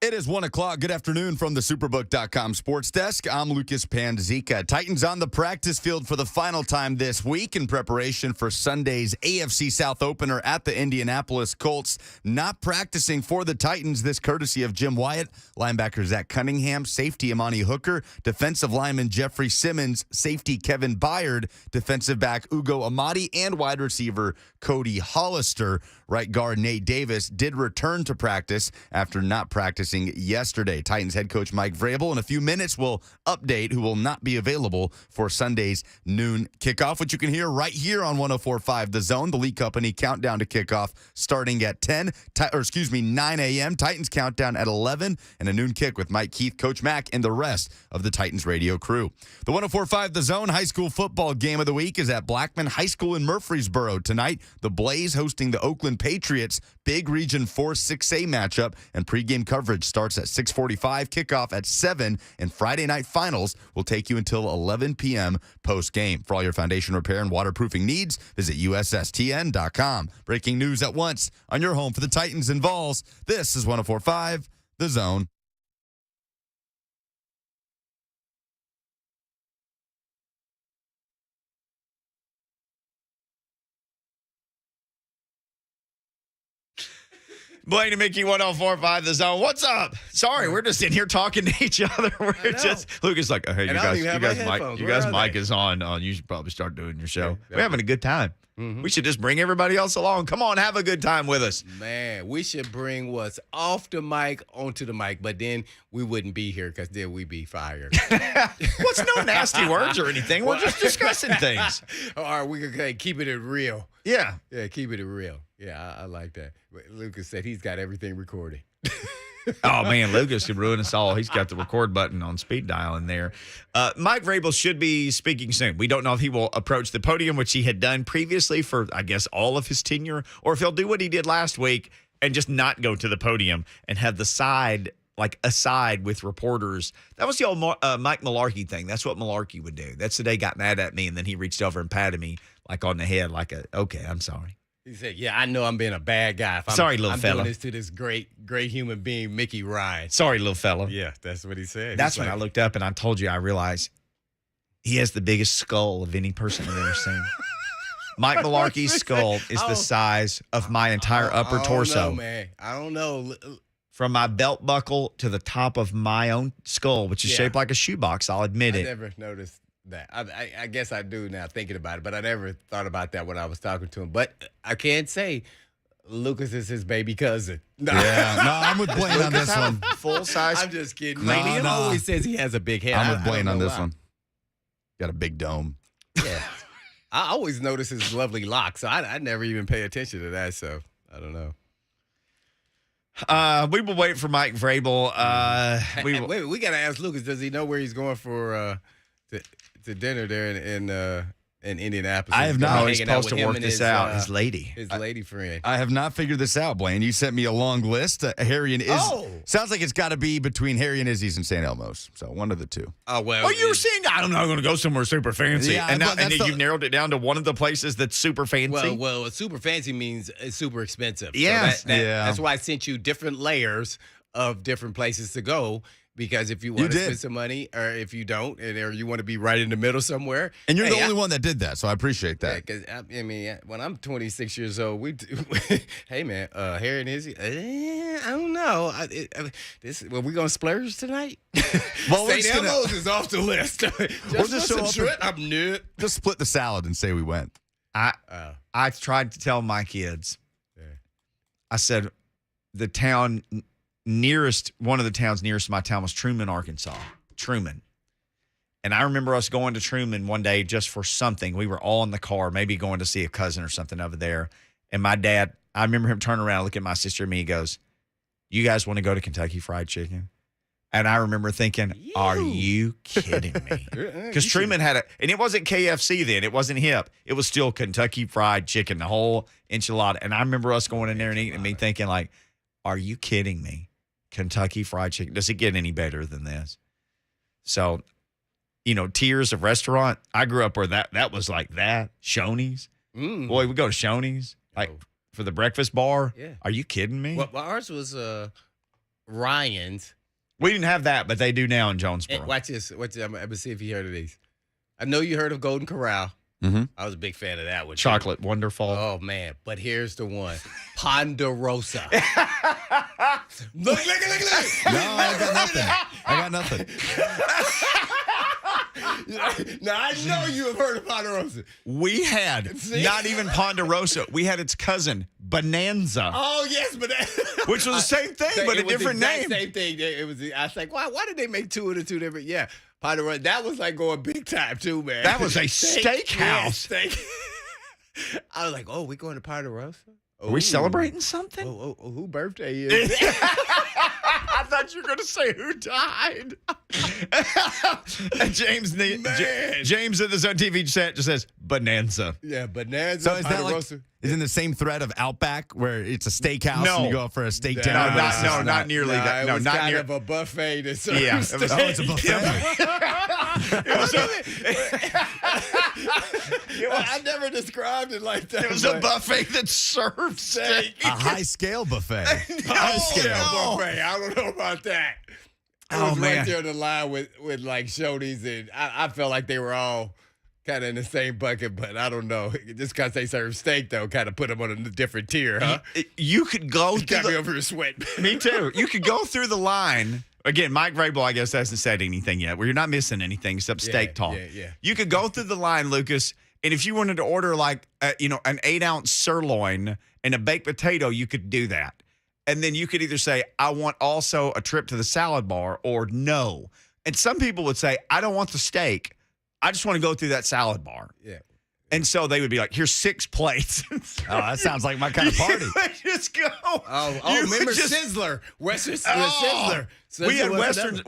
It is 1 o'clock. Good afternoon from the Superbook.com sports desk. I'm Lucas Panzica. Titans on the practice field for the final time this week in preparation for Sunday's AFC South opener at the Indianapolis Colts. Not practicing for the Titans, this courtesy of Jim Wyatt, linebacker Zach Cunningham, safety Amani Hooker, defensive lineman Jeffrey Simmons, safety Kevin Byard, defensive back Ugo Amadi, and wide receiver Cody Hollister. Right guard Nate Davis did return to practice after not practicing yesterday. Titans head coach Mike Vrabel in a few minutes will update who will not be available for Sunday's noon kickoff, which you can hear right here on 104.5 The Zone. The League Company countdown to kickoff starting at 9 a.m. Titans countdown at 11 and a noon kick with Mike Keith, Coach Mack, and the rest of the Titans radio crew. The 104.5 The Zone high school football game of the week is at Blackman High School in Murfreesboro tonight. The Blaze hosting the Oakland Patriots. Big Region 4 6A matchup, and pregame coverage starts at 6:45, kickoff at 7, and Friday night finals will take you until 11 p.m. post-game. For all your foundation repair and waterproofing needs, visit USSTN.com. Breaking news at once on your home for the Titans and Vols. This is 104.5 The Zone. Blaine and Mickey, 104.5 The Zone. What's up? Sorry, we're just in here talking to each other. Lucas like, hey, you guys' mic is on. You should probably start doing your show. Yeah, we're having a good time. Mm-hmm. We should just bring everybody else along. Come on, have a good time with us. Man, we should bring what's off the mic onto the mic, but then we wouldn't be here because then we'd be fired. What's no nasty words or anything? We're just discussing things. All right, we can keep it real. Yeah. Yeah, keep it real. Yeah, I like that. Lucas said he's got everything recorded. Oh, man, Lucas could ruin us all. He's got the record button on speed dial in there. Mike Vrabel should be speaking soon. We don't know if he will approach the podium, which he had done previously for, I guess, all of his tenure, or if he'll do what he did last week and just not go to the podium and have the side, like a side with reporters. That was the old Mike Mularkey thing. That's what Mularkey would do. That's the day he got mad at me, and then he reached over and patted me like on the head, like, okay, I'm sorry. He said, yeah, I know I'm being a bad guy. If Sorry, little I'm fella. doing this to this great human being, Mickey Ryan. Sorry, little fella. Yeah, that's what he said. That's when I looked up and I told you, I realized he has the biggest skull of any person I've ever seen. Mike Mularkey's skull is the size of my entire upper torso. I don't know, man. I don't know. From my belt buckle to the top of my own skull, which is shaped like a shoebox, I'll admit it. I never noticed that. I guess I do now thinking about it, but I never thought about that when I was talking to him. But I can't say Lucas is his baby cousin. No. Yeah, no, I'm with Blaine on this one. Full size. I'm just kidding. He always says he has a big head. I'm with Blaine on this one. Got a big dome. Yeah. I always notice his lovely locks, so I never even pay attention to that, so I don't know. We will wait for Mike Vrabel. Wait, we got to ask Lucas, does he know where he's going for to dinner there in Indianapolis? I have not. He's supposed to work this out. His lady friend. I have not figured this out, Blaine. You sent me a long list. Harry and Izzy. Sounds like it's got to be between Harry and Izzy's and St. Elmo's. So one of the two. Oh, well. Oh, you were saying, I don't know, I'm going to go somewhere super fancy. Yeah, and you've narrowed it down to one of the places that's super fancy? Well, super fancy means it's super expensive. Yeah. So that's why I sent you different layers of different places to go. Because if you want to spend some money, or if you don't, or you want to be right in the middle somewhere. And you're the only one that did that, so I appreciate that. Because, I mean, when I'm 26 years old, hey, man, Harry and Izzy, I don't know. Were we going to splurge tonight? Well, St. Elmo's is off the list. Just split the salad and say we went. I tried to tell my kids, I said, one of the towns nearest my town was Truman, Arkansas. Truman. And I remember us going to Truman one day just for something. We were all in the car, maybe going to see a cousin or something over there. And my dad, I remember him turning around, look at my sister and me, he goes, you guys want to go to Kentucky Fried Chicken? And I remember thinking, are you kidding me? Because Truman had and it wasn't KFC then. It wasn't hip. It was still Kentucky Fried Chicken, the whole enchilada. And I remember us going in there and eating and me thinking like, are you kidding me? Kentucky Fried Chicken. Does it get any better than this? So, tiers of restaurant. I grew up where that was like that. Shoney's. Boy, we go to Shoney's. Like for the breakfast bar. Yeah. Are you kidding me? Well, ours was Ryan's. We didn't have that, but they do now in Jonesboro. And watch this. I'm going to see if you heard of these. I know you heard of Golden Corral. Mm-hmm. I was a big fan of that one. Chocolate Wonderful. Oh, man. But here's the one. Ponderosa. Look. No, I got nothing. Now, I know you have heard of Ponderosa. We had not even Ponderosa. We had its cousin, Bonanza. Oh, yes, but which was the same thing, but a different name. Same thing. I was like, why did they make two of the two different? Yeah, Ponderosa. That was like going big time too, man. That was a steakhouse. Yeah, steak. I was like, oh, we going to Ponderosa? Are we celebrating something? Oh, who birthday is? I thought you were going to say who died. James in the Zone TV chat just says Bonanza. Yeah, Bonanza. So is that like is in the same thread of Outback where it's a steakhouse and you go out for a steak dinner? Not nearly that. No, it was not kind near of a buffet. That serves yeah, steak. it's a buffet. I never described it like that. It was a buffet that served steak. A high scale buffet. High scale buffet. I don't know about that. I was right there on the line with like Shoney's, and I felt like they were all kind of in the same bucket, but I don't know. Just because they serve steak, though, kind of put them on a different tier, huh? You could go You got me over your sweat. Me too. You could go through the line. Again, Mike Vrabel, I guess, hasn't said anything yet. Well, you're not missing anything except steak talk. Yeah. You could go through the line, Lucas, and if you wanted to order like, an 8-ounce sirloin and a baked potato, you could do that. And then you could either say, I want also a trip to the salad bar, or no. And some people would say, I don't want the steak. I just want to go through that salad bar. Yeah. And so they would be like, here's 6 plates. Oh, that sounds like my kind of party. You would just go. Remember Sizzler. Western Sizzler. We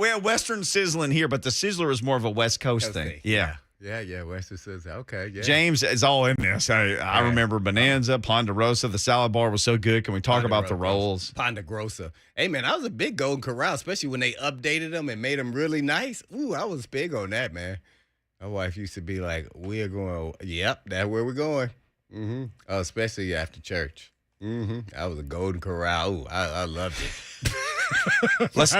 had Western sizzling here, but the Sizzler is more of a West Coast thing. Yeah. Yeah, Western Sizzler. Okay, yeah. James is all in this. I remember Bonanza, Ponderosa. The salad bar was so good. Can we talk about the rolls? Ponderosa. Hey, man, I was a big Golden Corral, especially when they updated them and made them really nice. Ooh, I was big on that, man. My wife used to be like, we are going, yep, that's where we're going. Mm-hmm. Oh, especially after church. Mm-hmm. I was a Golden Corral. Ooh, I loved it. Let's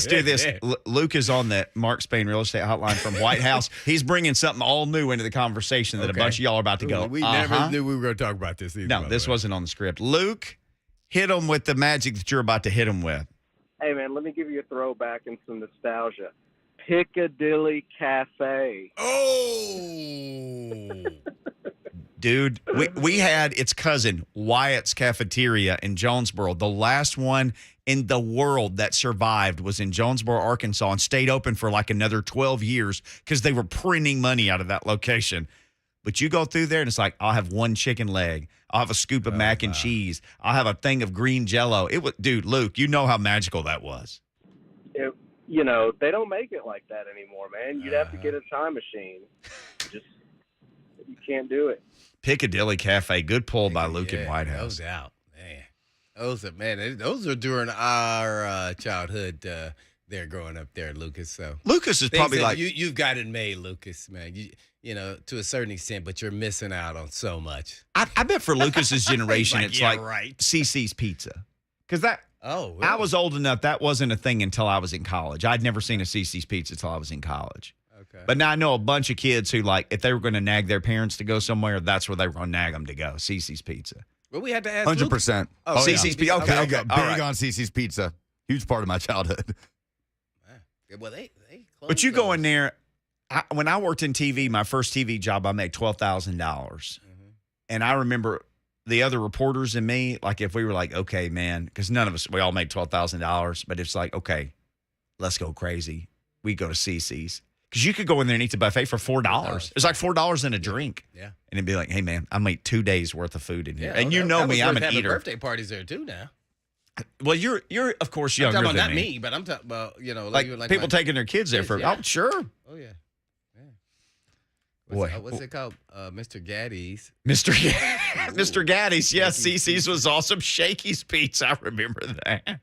do this. Luke is on the Mark Spain Real Estate Hotline from White House. He's bringing something all new into the conversation that a bunch of y'all are about to go. We never knew we were going to talk about this either. No, this wasn't on the script. Luke, hit him with the magic that you're about to hit him with. Hey, man, let me give you a throwback and some nostalgia. Piccadilly Cafe. Oh! Dude, we had its cousin, Wyatt's Cafeteria in Jonesboro. The last one in the world that survived was in Jonesboro, Arkansas, and stayed open for like another 12 years because they were printing money out of that location. But you go through there, and it's like, I'll have one chicken leg. I'll have a scoop of mac and cheese. I'll have a thing of green Jell-O. Dude, Luke, you know how magical that was. They don't make it like that anymore, man. You'd have to get a time machine. You can't do it. Piccadilly Cafe, good pull by Luke in White House. No doubt, man. Those are during our childhood. They're growing up there, Lucas. So Lucas is probably like you've got it made, Lucas, man. You know, to a certain extent, but you're missing out on so much. I bet for Lucas's generation, it's like right. CC's Pizza, because that. Oh, really? I was old enough. That wasn't a thing until I was in college. I'd never seen a CC's Pizza until I was in college. Okay. But now I know a bunch of kids who, like, if they were going to nag their parents to go somewhere, that's where they were going to nag them to go, CC's Pizza. Well, we had to ask 100%. Oh, CC's Pizza. Okay. Big on CC's Pizza. Huge part of my childhood. Well, they But you go in there. When I worked in TV, my first TV job, I made $12,000. And I remember the other reporters and me, like if we were like, okay, man, because none of us, we all made $12,000, but it's like, okay, let's go crazy. We go to CC's. Because you could go in there and eat the buffet for $4. It's like $4 and a drink. Yeah. And it'd be like, hey, man, I made 2 days worth of food in here. Yeah, and you know me, I'm an eater. Birthday parties there too now. Well, you're of course younger I'm than talking about me. not me, but I'm talking about, like people taking their kids there for, yeah. oh, sure. Oh, yeah. Boy. What's it called? Mr. Gaddy's. Mr. Gaddy's. Yes, CC's was awesome. Shakey's Pizza. I remember that.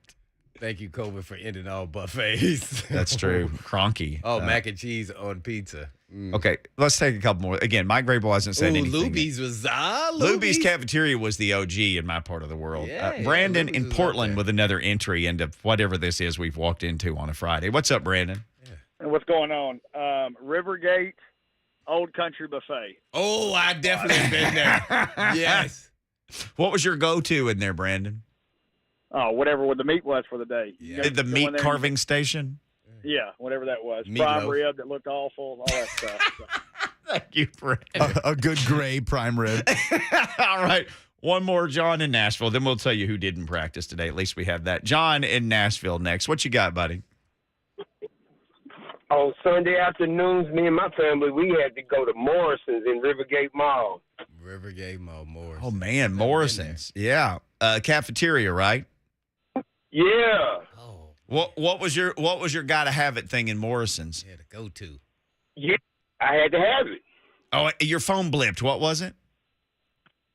Thank you, COVID, for ending all buffets. That's true. Cronky. Oh, mac and cheese on pizza. Okay, let's take a couple more. Again, Mike Vrabel hasn't said anything. Luby's was Luby's Cafeteria was the OG in my part of the world. Yeah, Brandon Luby's in was up Portland there. with another entry into whatever this is we've walked into on a Friday. What's up, Brandon? And what's going on? Rivergate Old Country Buffet. Oh, I definitely been there. Yes. What was your go-to in there, Brandon? Oh, whatever the meat was for the day. Yeah. You Did the go in meat there and carving station? yeah, whatever that was. Meatloaf. Prime rib that looked awful, all that stuff. So. Thank you, Brandon. A good gray prime rib. All right. One more, John in Nashville. Then we'll tell you who didn't practice today. At least we have that. John in Nashville next. What you got, buddy? On Sunday afternoons, me and my family, we had to go to Morrison's in Rivergate Mall. Rivergate Mall, Morris. Oh, man, Morrison's. Yeah. Cafeteria, right? Yeah. Oh, What was your gotta have it thing in Morrison's? yeah, the go-to. Yeah, I had to have it. Oh, your phone blipped. What was it?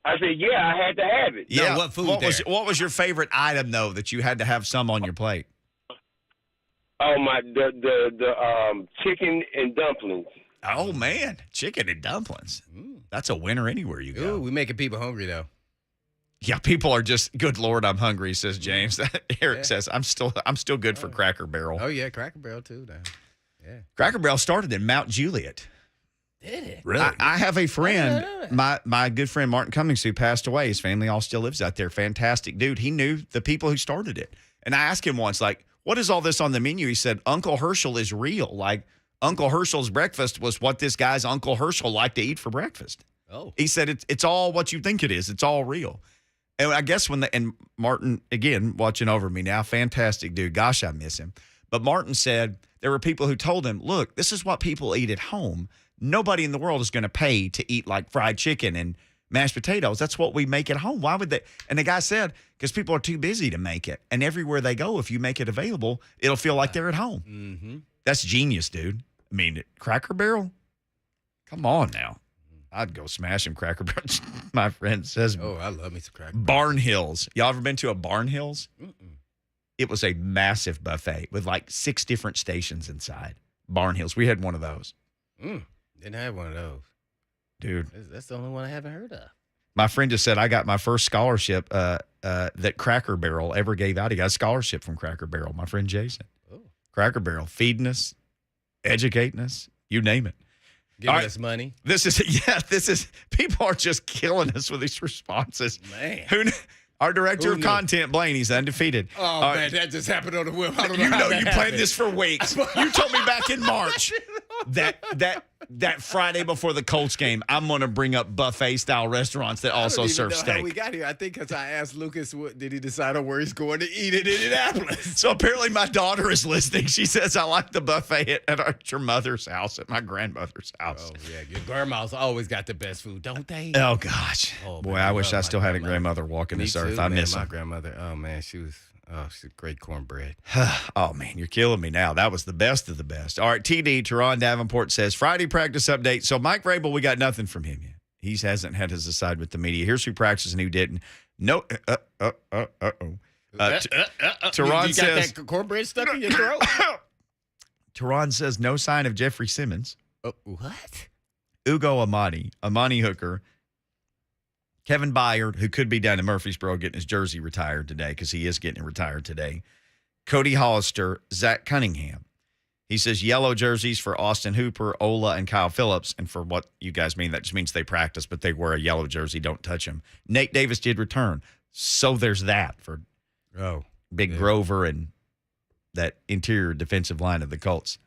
I said, yeah, I had to have it. No, what food there? What was your favorite item though that you had to have some on your plate? Oh my, the chicken and dumplings. Oh man, chicken and dumplings. That's a winner anywhere you go. Ooh, we making people hungry though. Yeah, people are just good Lord, I'm hungry, says James. Eric Yeah. says I'm still good for Cracker Barrel. Oh yeah, Cracker Barrel too. Now. Yeah. Cracker Barrel started in Mount Juliet. Did it? Really? I have a friend, know my good friend Martin Cummings, who passed away. His family all still lives out there. Fantastic dude. He knew the people who started it. And I asked him once, like, what is all this on the menu? He said, Uncle Herschel is real. Like, Uncle Herschel's breakfast was what this guy's Uncle Herschel liked to eat for breakfast. Oh. He said, it's all what you think it is. It's all real. And I guess and Martin, again, watching over me now, fantastic dude. Gosh, I miss him. But Martin said there were people who told him, look, this is what people eat at home. Nobody in the world is going to pay to eat like fried chicken and mashed potatoes. That's what we make at home. Why would they? And the guy said, because people are too busy to make it. And everywhere they go, if you make it available, it'll feel like they're at home. Mm-hmm. That's genius, dude. I mean, Cracker Barrel? Come on now. I'd go smash some Cracker Barrel. My friend says Oh, I love me some Cracker Barrel. Barn Hills. Y'all ever been to a Barn Hills? It was a massive buffet with like 6 different stations inside. Barn Hills. We had one of those. Didn't have one of those. Dude, That's the only one I haven't heard of. my friend just said I got my first scholarship that Cracker Barrel ever gave out. He got a scholarship from Cracker Barrel, my friend Jason. Oh. Cracker Barrel, feeding us, educating us, you name it. Giving All right. us money. This is people are just killing us with these responses. Man. Our director Who of knew? content, Blaine, he's undefeated. Oh, man, that just happened on the whim. I don't know You how know, that you happened. planned this for weeks. You told me back in March that Friday before the Colts game, I'm going to bring up buffet style restaurants that I also don't even serve know steak. How we got here. I think because I asked Lucas, did he decide on where he's going to eat in Indianapolis? So apparently my daughter is listening. She says I like the buffet at your mother's house, at my grandmother's house. Oh, yeah. Your grandma's always got the best food, don't they? Oh, gosh. Oh, Boy, man, I I wish love I my still had a grandmother. grandmother walking Me this too, earth. I man. miss My her. grandmother, she's great cornbread. Oh, man, you're killing me now. That was the best of the best. All right, TD, Teron Davenport says, Friday practice update. So Mike Vrabel, we got nothing from him yet. He hasn't had his aside with the media. Here's who practiced and who didn't. No, Teron You got says, that cornbread stuck in your throat? Teron says no sign of Jeffrey Simmons. What? Ugo Amani Hooker, Kevin Byard, who could be down in Murfreesboro getting his jersey retired today because he is getting it retired today. Cody Hollister, Zach Cunningham. He says yellow jerseys for Austin Hooper, Ola, and Kyle Phillips. And for what you guys mean, that just means they practice, but they wear a yellow jersey. Don't touch them. Nate Davis did return. So there's that for Big Grover and that interior defensive line of the Colts.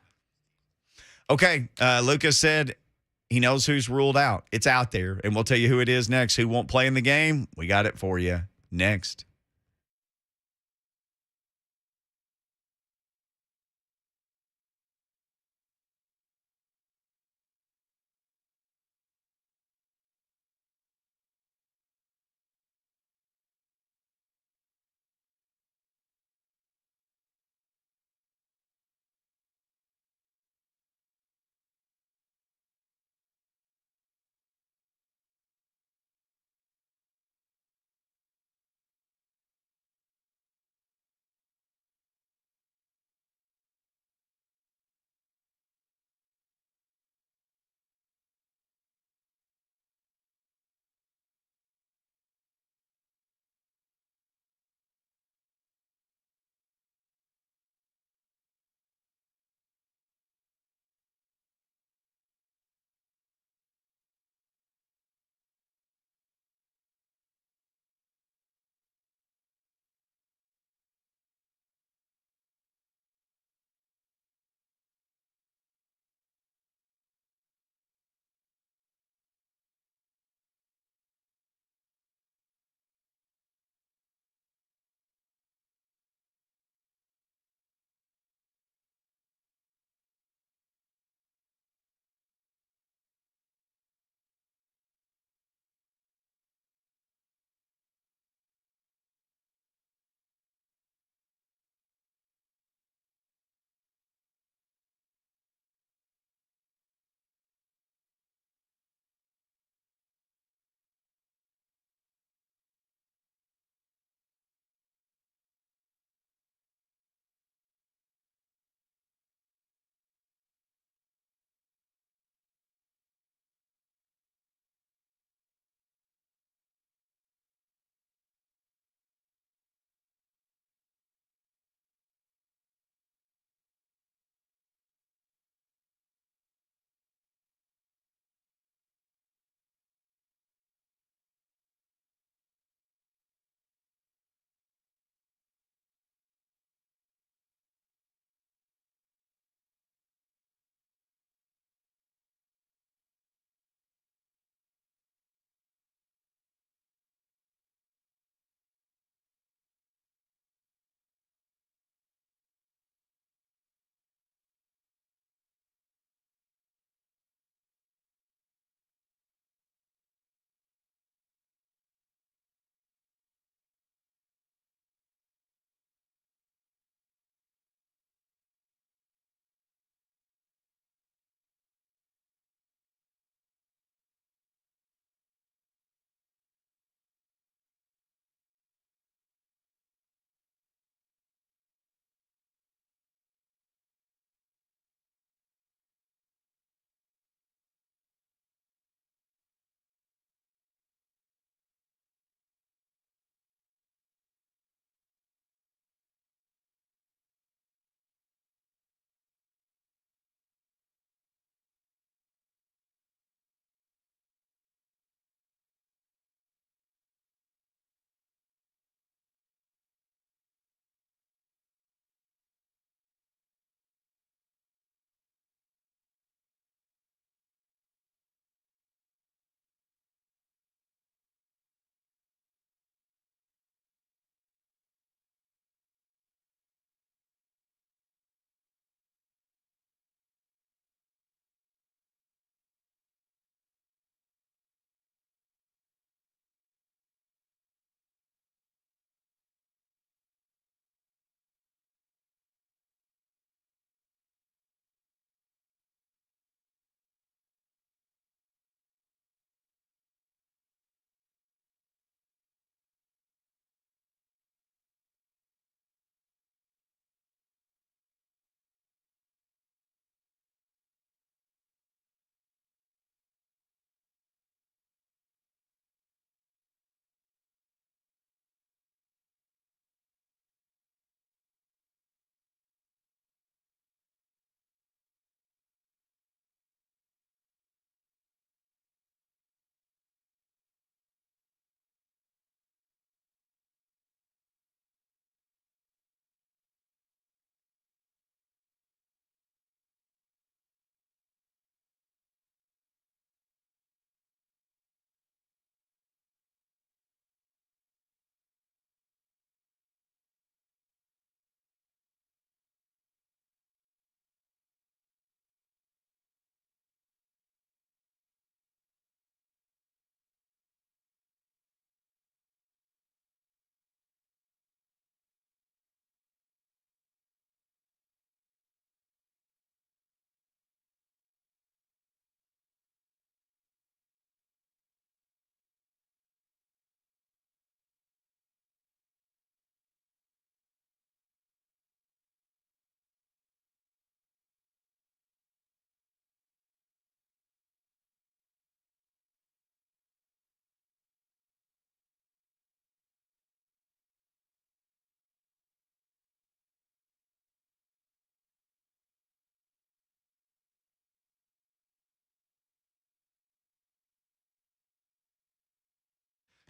Okay, Lucas said he knows who's ruled out. It's out there, and we'll tell you who it is next. Who won't play in the game? We got it for you next.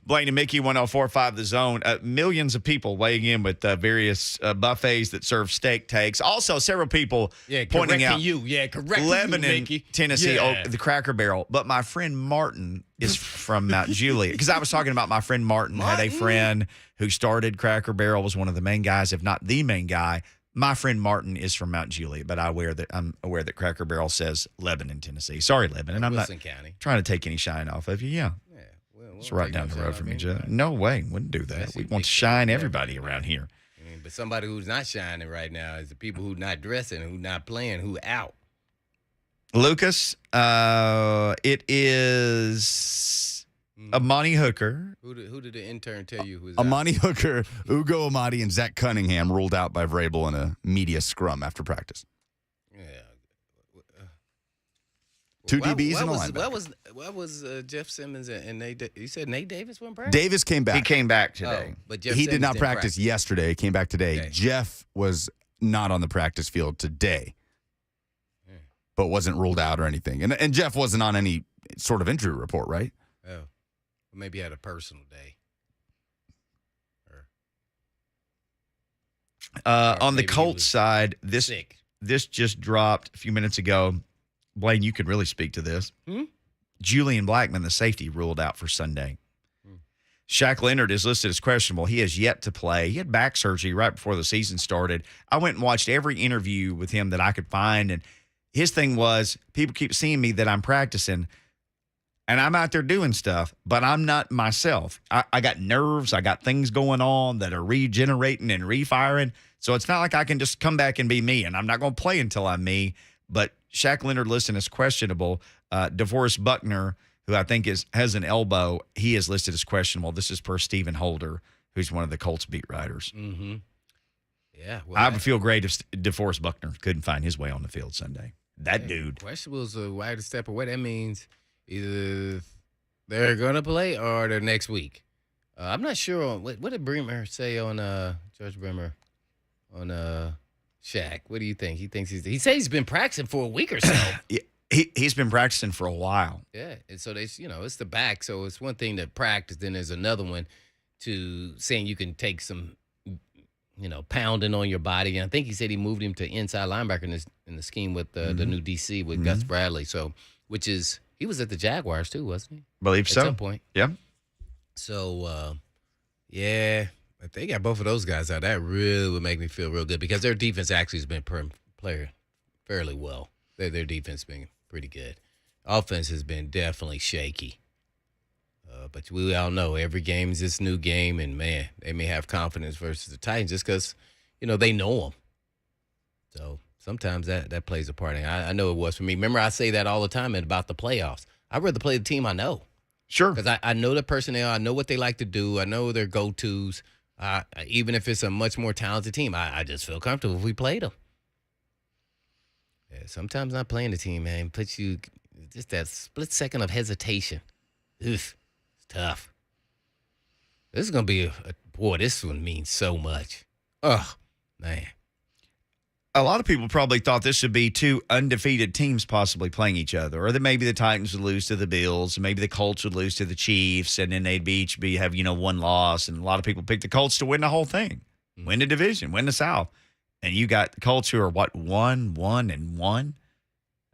Blaine and Mickey, 104.5 The Zone. Millions of people weighing in with various buffets that serve steak takes. Also, several people pointing out Lebanon, Tennessee, the Cracker Barrel. But my friend Martin is from Mount Juliet. Because I was talking about my friend Martin had a friend who started Cracker Barrel, was one of the main guys, if not the main guy. My friend Martin is from Mount Juliet, but I'm aware that Cracker Barrel says Lebanon, Tennessee. Sorry, Lebanon. I'm Wilson not County. Trying to take any shine off of you. Yeah. It's right down the road from each other. No way. Wouldn't do that. We want to shine everybody around here. But somebody who's not shining right now is the people who not dressing, who not playing, who out. Lucas, it is Amani Hooker. Who did the intern tell you who's Amani Hooker, Ugo Amadi, and Zach Cunningham ruled out by Vrabel in a media scrum after practice. Yeah. Two DBs and a linebacker. What was Jeff Simmons and Nate? You said Nate Davis went practice? Davis came back. He came back today. But Jeff He Simmons did not didn't practice yesterday. He came back today. Okay. Jeff was not on the practice field today, but wasn't ruled out or anything. And Jeff wasn't on any sort of injury report, right? Oh, maybe he had a personal day. On the maybe he Colts was side, sick. this just dropped a few minutes ago. Blaine, you could really speak to this. Julian Blackman, the safety, ruled out for Sunday. Shaq Leonard is listed as questionable. He has yet to play. He had back surgery right before the season started. I went and watched every interview with him that I could find, and his thing was, people keep seeing me that I'm practicing, and I'm out there doing stuff, but I'm not myself. I got nerves. I got things going on that are regenerating and refiring, so it's not like I can just come back and be me, and I'm not going to play until I'm me. But Shaq Leonard listed as questionable. DeForest Buckner, who I think has an elbow, he is listed as questionable. This is per Stephen Holder, who's one of the Colts beat writers. Mm-hmm. Yeah. Well, I would feel great if DeForest Buckner couldn't find his way on the field Sunday. That dude. Questionable is a wider step away. That means either they're going to play or they're next week. I'm not sure on what did Bremer say on Judge Bremer on Shaq. What do you think? He said he's been practicing for a week or so. Yeah, he's been practicing for a while. Yeah, and so it's the back. So it's one thing to practice, then there's another one to saying you can take some, pounding on your body. And I think he said he moved him to inside linebacker in the scheme with the new DC with Gus Bradley. So, he was at the Jaguars too, wasn't he? Believe so. At some point. Yeah. So, if they got both of those guys out, that really would make me feel real good because their defense actually has been playing fairly well. Their defense has been pretty good. Offense has been definitely shaky. But we all know every game is this new game, and, man, they may have confidence versus the Titans just because, they know them. So sometimes that plays a part. And I know it was for me. Remember, I say that all the time about the playoffs. I'd rather play the team I know. Sure. Because I know the personnel. I know what they like to do. I know their go-tos. Even if it's a much more talented team, I just feel comfortable if we played them. Yeah, sometimes not playing the team, man, puts you just that split second of hesitation. It's tough. This is going to be this one means so much. Oh, man. A lot of people probably thought this would be two undefeated teams possibly playing each other, or that maybe the Titans would lose to the Bills, and maybe the Colts would lose to the Chiefs, and then they'd each have one loss. And a lot of people picked the Colts to win the whole thing, win the division, win the South. And you got the Colts who are 1-1,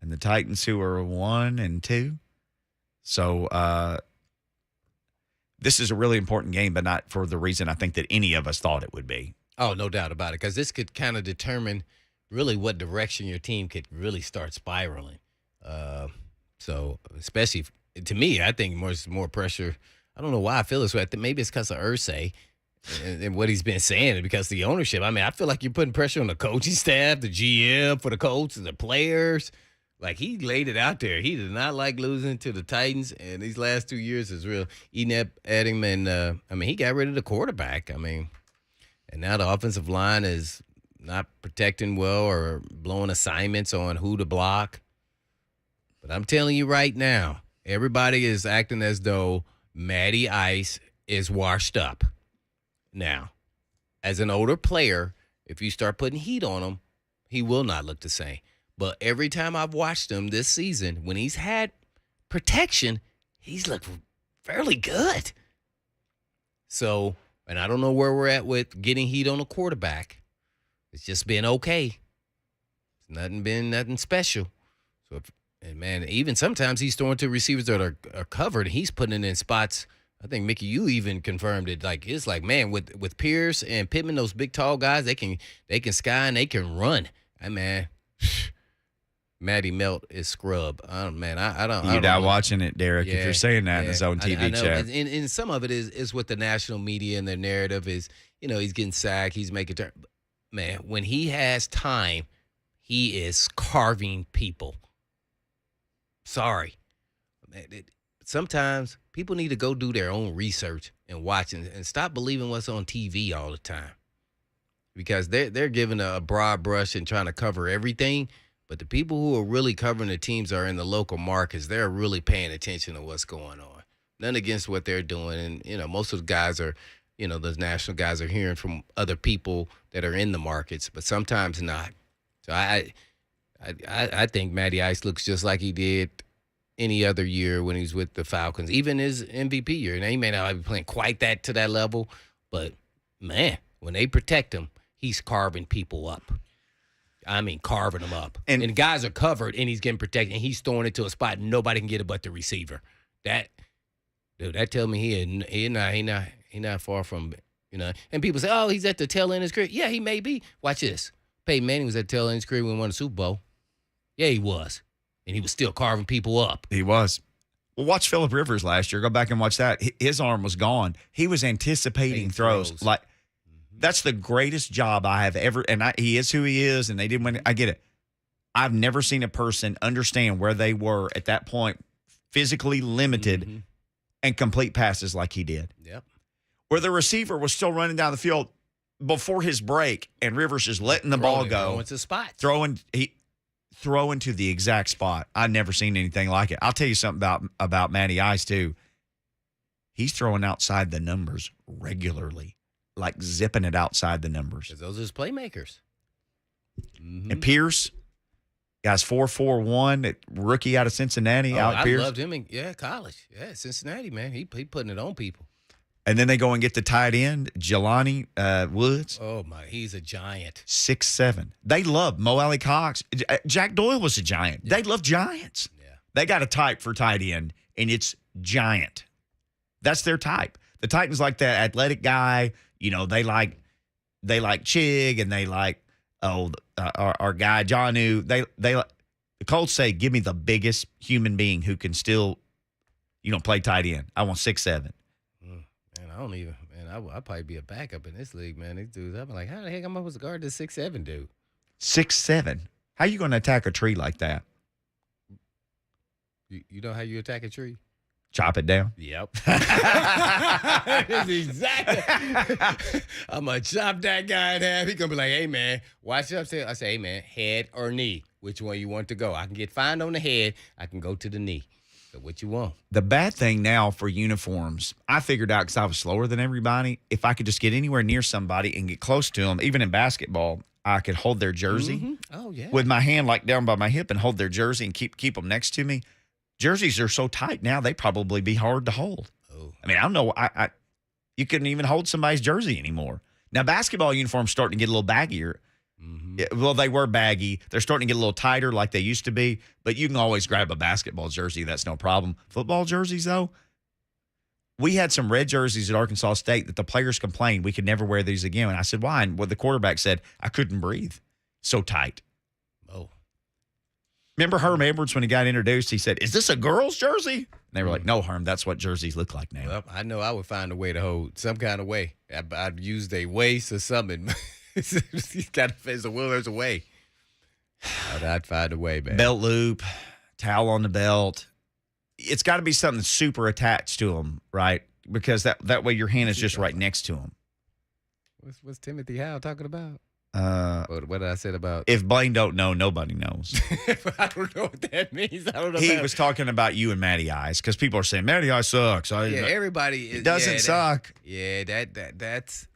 and the Titans who are 1-2. So this is a really important game, but not for the reason I think that any of us thought it would be. Oh, no doubt about it, because this could kind of determine really what direction your team could really start spiraling. So especially to me, I think more pressure. I don't know why I feel this way. I think maybe it's because of Irsay and what he's been saying, because the ownership. I mean, I feel like you're putting pressure on the coaching staff, the GM for the Colts, and the players. Like, he laid it out there. He did not like losing to the Titans, and these last 2 years is real eating up at him. And, he got rid of the quarterback. And now the offensive line is not protecting well or blowing assignments on who to block. But I'm telling you right now, everybody is acting as though Matty Ice is washed up. Now, as an older player, if you start putting heat on him, he will not look the same. But every time I've watched him this season, when he's had protection, he's looked fairly good. So, and I don't know where we're at with getting heat on a quarterback. It's just been okay. It's nothing special. So, and man, even sometimes he's throwing to receivers that are covered. He's putting it in spots. I think Mickey, you even confirmed it. Like it's like, man, with Pierce and Pittman, those big tall guys, they can sky and they can run. Man, Matty Melt is scrub. I don't. You die watching it, Derek. If you're saying that in his own TV I know. chat, And some of it is with the national media and their narrative is, he's getting sacked, he's making turn. Man, when he has time, he is carving people. Sorry. Sometimes people need to go do their own research and watch and stop believing what's on TV all the time. Because they're giving a broad brush and trying to cover everything. But the people who are really covering the teams are in the local markets. They're really paying attention to what's going on. None against what they're doing. And, most of the guys are, those national guys are hearing from other people that are in the markets, but sometimes not. So I think Matty Ice looks just like he did any other year when he was with the Falcons, even his MVP year. Now, he may not be playing quite to that level, but, man, when they protect him, he's carving people up. I mean, carving them up. And the guys are covered, and he's getting protected, and he's throwing it to a spot nobody can get it but the receiver. That tell me he not far from, And people say, oh, he's at the tail end of his career. Yeah, he may be. Watch this. Peyton Manning was at the tail end of his career when he won the Super Bowl. Yeah, he was. And he was still carving people up. He was. Well, watch Phillip Rivers last year. Go back and watch that. His arm was gone. He was anticipating throws. Like, that's the greatest job I have ever. And he is who he is, and they didn't win. I get it. I've never seen a person understand where they were at that point, physically limited, and complete passes like he did. Yep. Where the receiver was still running down the field before his break, and Rivers just letting the ball go. Throwing to spots. Throwing to the exact spot. I've never seen anything like it. I'll tell you something about Matty Ice, too. He's throwing outside the numbers regularly, like zipping it outside the numbers. Those are his playmakers. And Pierce, guy's 4.41, rookie out of Cincinnati. Alec Pierce. I loved him in college. Yeah, Cincinnati, man. He putting it on people. And then they go and get the tight end, Jelani Woods. Oh, my. He's a giant. 6'7". They love Mo Alley Cox. Jack Doyle was a giant. Yeah. They love giants. Yeah. They got a type for tight end, and it's giant. That's their type. The Titans like that athletic guy. They like Chig, and they like our guy Jonnu. The Colts say, give me the biggest human being who can still, play tight end. I want 6'7". Man, I don't even. Man, I'll probably be a backup in this league, man. These dudes, I'm like, how the heck am I supposed to guard this 6'7" dude? 6'7". How you going to attack a tree like that? You know how you attack a tree? Chop it down. Yep. That's exactly. I'm going to chop that guy in half. He's going to be like, hey, man, watch up. I say, hey, man, head or knee? Which one you want to go? I can get fined on the head. I can go to the knee. So what you want? The bad thing now for uniforms, I figured out because I was slower than everybody, if I could just get anywhere near somebody and get close to them, even in basketball, I could hold their jersey with my hand like down by my hip and hold their jersey and keep them next to me. Jerseys are so tight now, they probably be hard to hold. Oh. I mean, I don't know. You couldn't even hold somebody's jersey anymore. Now, basketball uniforms starting to get a little baggier. Well, they were baggy. They're starting to get a little tighter like they used to be, but you can always grab a basketball jersey. That's no problem. Football jerseys, though, we had some red jerseys at Arkansas State that the players complained we could never wear these again. And I said, why? And what the quarterback said, I couldn't breathe. So tight. Oh. Remember Herm Edwards when he got introduced? He said, is this a girl's jersey? And they were like, no, Herm, that's what jerseys look like now. Well, I know I would find a way to hold some kind of way. I'd use a waist or something. He's got to face the will. There's a way. I'd find a way, man. Belt loop, towel on the belt. It's got to be something super attached to them, right? Because that way your hand is just right next to them. What's Timothy Howe talking about? What did I say about? If Blaine don't know, nobody knows. I don't know what that means. I don't know. He was talking about you and Matty Ice because people are saying Matty Ice sucks. Everybody. It doesn't suck. That's.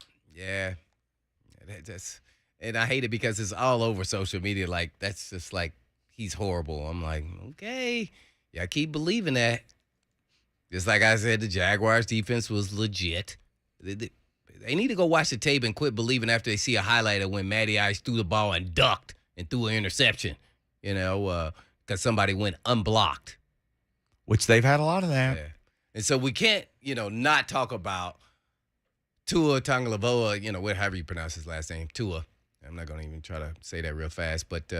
And I hate it because it's all over social media. Like, that's just like, he's horrible. I'm like, okay, keep believing that. Just like I said, the Jaguars defense was legit. They need to go watch the tape and quit believing after they see a highlight of when Matty Ice threw the ball and ducked and threw an interception, because somebody went unblocked. Which they've had a lot of that. Yeah. And so we can't, not talk about Tua Tagovailoa, however you pronounce his last name, Tua. I'm not going to even try to say that real fast. But,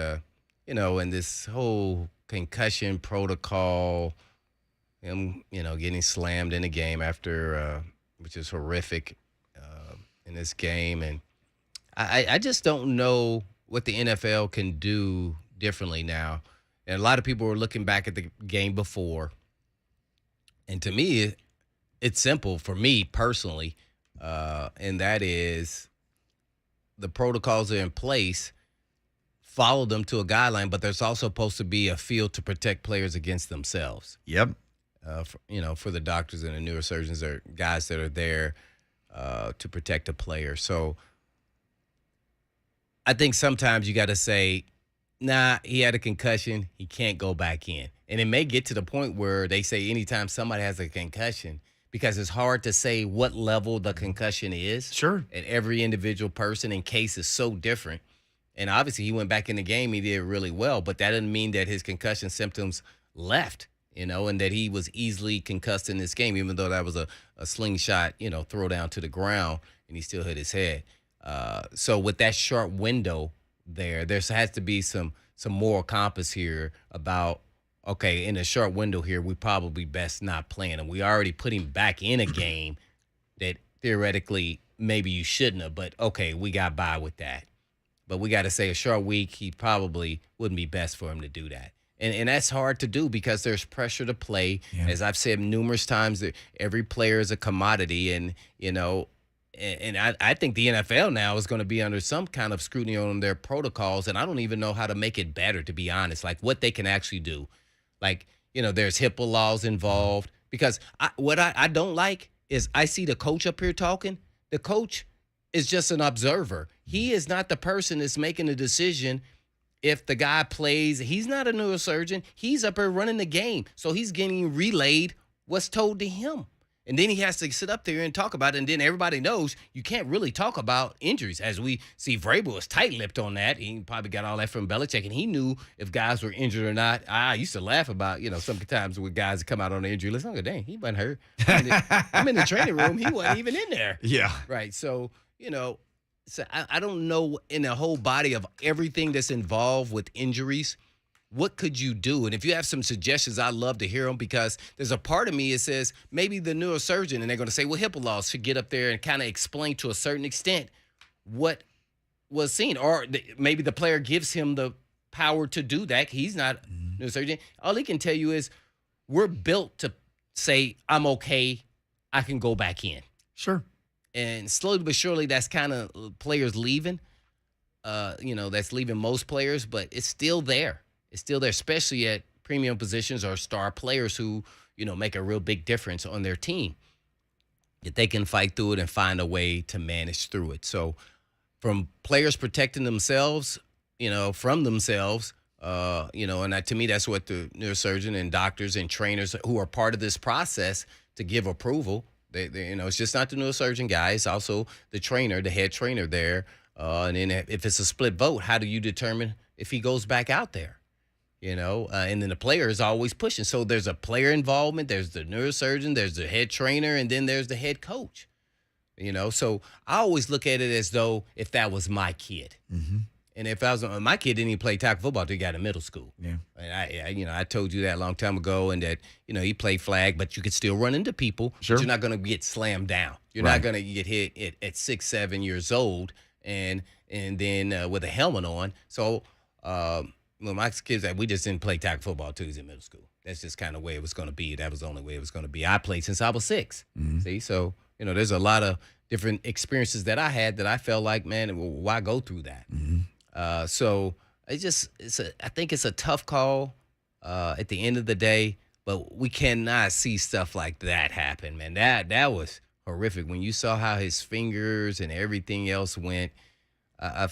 and this whole concussion protocol, him, getting slammed in the game after, which is horrific in this game. And I just don't know what the NFL can do differently now. And a lot of people were looking back at the game before. And to me, it's simple for me personally, and that is the protocols are in place, follow them to a guideline, but there's also supposed to be a field to protect players against themselves. Yep. For the doctors and the neurosurgeons or guys that are there to protect a player. So I think sometimes you got to say, nah, he had a concussion, he can't go back in. And it may get to the point where they say anytime somebody has a concussion, because it's hard to say what level the concussion is. Sure. And every individual person and case is so different. And obviously he went back in the game, he did really well, but that doesn't mean that his concussion symptoms left, and that he was easily concussed in this game, even though that was a slingshot, throw down to the ground, and he still hit his head. So with that short window there has to be some moral compass here about, okay, in a short window here, we probably best not playing him. We already put him back in a game that theoretically maybe you shouldn't have, but okay, we got by with that. But we got to say a short week, he probably wouldn't be best for him to do that. And that's hard to do because there's pressure to play. Yeah. As I've said numerous times, that every player is a commodity, and I think the NFL now is going to be under some kind of scrutiny on their protocols, and I don't even know how to make it better, to be honest, like what they can actually do. Like, there's HIPAA laws involved, because what I don't like is I see the coach up here talking. The coach is just an observer. He is not the person that's making the decision if the guy plays. He's not a neurosurgeon. He's up here running the game. So he's getting relayed what's told to him. And then he has to sit up there and talk about it. And then everybody knows you can't really talk about injuries. As we see, Vrabel was tight-lipped on that. He probably got all that from Belichick. And he knew if guys were injured or not. I used to laugh about, sometimes with guys that come out on the injury list. I'm like, dang, he wasn't hurt. I'm in the training room. He wasn't even in there. Yeah. Right. So, so I don't know, in the whole body of everything that's involved with injuries, what could you do? And if you have some suggestions, I'd love to hear them, because there's a part of me that says maybe the neurosurgeon, and they're going to say, well, HIPAA laws should get up there and kind of explain to a certain extent what was seen. Or maybe the player gives him the power to do that. He's not a neurosurgeon. All he can tell you is we're built to say, I'm okay, I can go back in. Sure. And slowly but surely, that's kind of players leaving. That's leaving most players, but it's still there. It's still there, especially at premium positions or star players who, make a real big difference on their team. If they can fight through it and find a way to manage through it. So from players protecting themselves, from themselves, and to me, that's what the neurosurgeon and doctors and trainers who are part of this process to give approval. They it's just not the neurosurgeon guy. It's also the trainer, the head trainer there. And then if it's a split vote, how do you determine if he goes back out there? And then the player is always pushing. So there's a player involvement, there's the neurosurgeon, there's the head trainer, and then there's the head coach. So I always look at it as though if that was my kid. Mm-hmm. And if I was my kid didn't even play tackle football until he got in middle school. Yeah. And I told you that a long time ago, and that, he played flag, but you could still run into people. Sure. But you're not going to get slammed down. You're not going to get hit at 6, 7 years old and then with a helmet on. So, my kids, we just didn't play tackle football until he was in middle school. That's just kind of the way it was going to be. That was the only way it was going to be. I played since I was 6. Mm-hmm. See, so, there's a lot of different experiences that I had that I felt like, man, why go through that? Mm-hmm. So I think it's a tough call at the end of the day, but we cannot see stuff like that happen, man. That was horrific. When you saw how his fingers and everything else went, I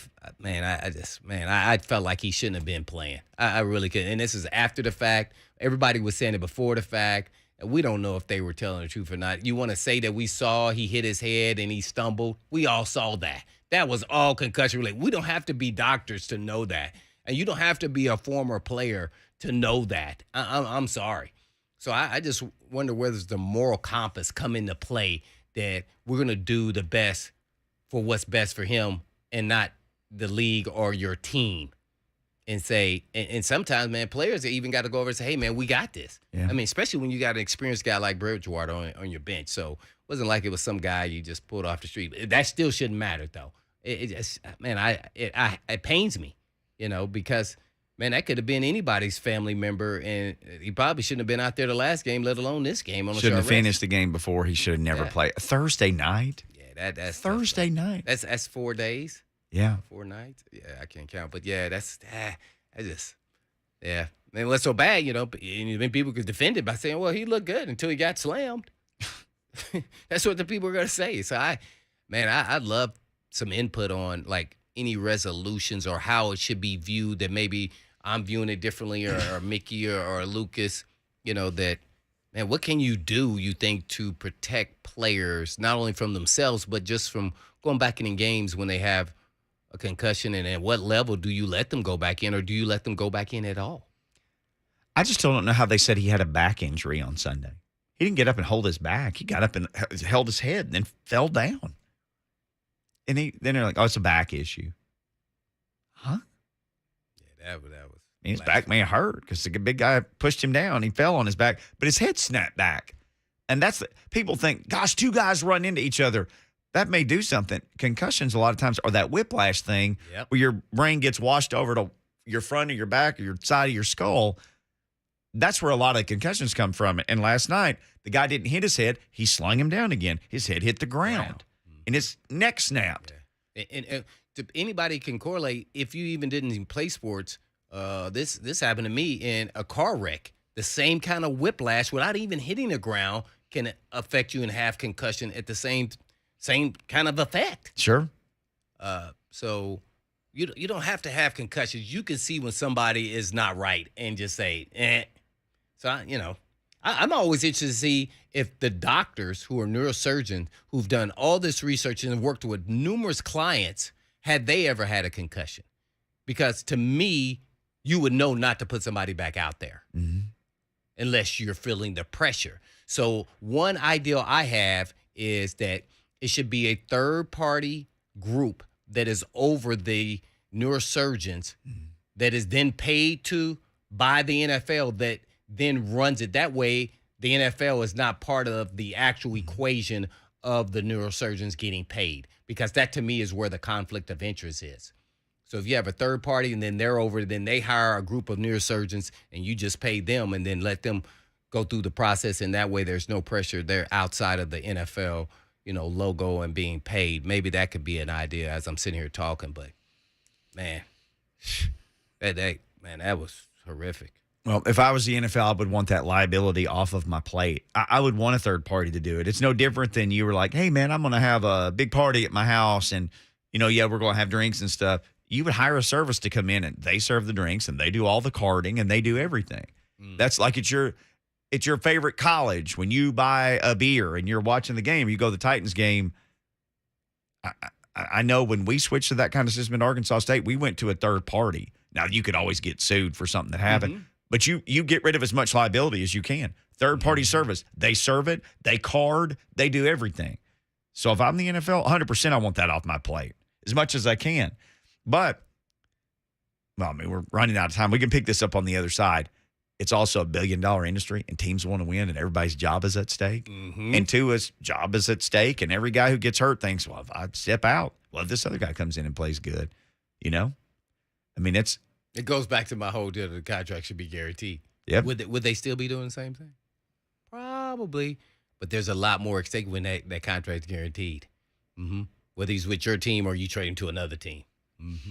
felt like he shouldn't have been playing. I really could. And this is after the fact. Everybody was saying it before the fact. And we don't know if they were telling the truth or not. You want to say that we saw he hit his head and he stumbled? We all saw that. That was all concussion related. We don't have to be doctors to know that. And you don't have to be a former player to know that. I'm sorry. So I just wonder whether the moral compass come into play that we're going to do the best for what's best for him and not the league or your team. And say, and sometimes, man, players even got to go over and say, hey, man, we got this. Yeah. I mean, especially when you got an experienced guy like Bridgewater on your bench. So it wasn't like it was some guy you just pulled off the street. That still shouldn't matter, though. It just, man, it pains me, because, man, that could have been anybody's family member, and he probably shouldn't have been out there the last game, let alone this game. Shouldn't have finished the game before. He should have never played. Thursday night? Yeah, that's Thursday night. That's 4 days. Yeah. 4 nights? Yeah, I can't count. But, yeah, yeah. Man, what's so bad, and people could defend it by saying, well, he looked good until he got slammed. That's what the people are going to say. So, I'd love some input on, like, any resolutions or how it should be viewed that maybe I'm viewing it differently or Mickey or Lucas, that, man, what can you do, you think, to protect players, not only from themselves, but just from going back in games when they have a concussion, and at what level do you let them go back in, or do you let them go back in at all? I just still don't know how they said he had a back injury on Sunday. He didn't get up and hold his back. He got up and held his head and then fell down. And then they're like, oh, it's a back issue. Huh? Yeah, that was. His back may have hurt because the big guy pushed him down. He fell on his back, but his head snapped back. And people think, gosh, two guys run into each other. That may do something. Concussions a lot of times are that whiplash thing where your brain gets washed over to your front of your back or your side of your skull. That's where a lot of concussions come from. And last night, the guy didn't hit his head. He slung him down again. His head hit the ground, and his neck snapped. Yeah. And anybody can correlate. If you even didn't even play sports, this happened to me in a car wreck. The same kind of whiplash without even hitting the ground can affect you and have concussion at the same kind of effect. Sure. So you don't have to have concussions. You can see when somebody is not right and just say, eh. So, I'm always interested to see if the doctors who are neurosurgeons who've done all this research and worked with numerous clients, had they ever had a concussion? Because to me, you would know not to put somebody back out there unless you're feeling the pressure. So one ideal I have is that it should be a third-party group that is over the neurosurgeons that is then paid to by the NFL that then runs it. That way, the NFL is not part of the actual equation of the neurosurgeons getting paid, because that, to me, is where the conflict of interest is. So if you have a third party and then they're over, then they hire a group of neurosurgeons and you just pay them and then let them go through the process. And that way there's no pressure. They're outside of the NFL, logo and being paid. Maybe that could be an idea as I'm sitting here talking. But, man, that was horrific. Well, if I was the NFL, I would want that liability off of my plate. I would want a third party to do it. It's no different than you were like, hey, man, I'm going to have a big party at my house and, we're going to have drinks and stuff. You would hire a service to come in and they serve the drinks and they do all the carding and they do everything. That's like it's your favorite college when you buy a beer and you're watching the game. You go to the Titans game. I know when we switched to that kind of system at Arkansas State, we went to a third party. Now, you could always get sued for something that happened, but you get rid of as much liability as you can. Third party service. They serve it. They card. They do everything. So if I'm the NFL, 100% I want that off my plate as much as I can. But, we're running out of time. We can pick this up on the other side. It's also $1 billion industry, and teams want to win, and everybody's job is at stake. And two, his job is at stake, and every guy who gets hurt thinks, well, if I step out, well, if this other guy comes in and plays good, It goes back to my whole deal that the contract should be guaranteed. Yep. Would they still be doing the same thing? Probably. But there's a lot more at stake when that contract's guaranteed. Whether he's with your team or you trade him to another team.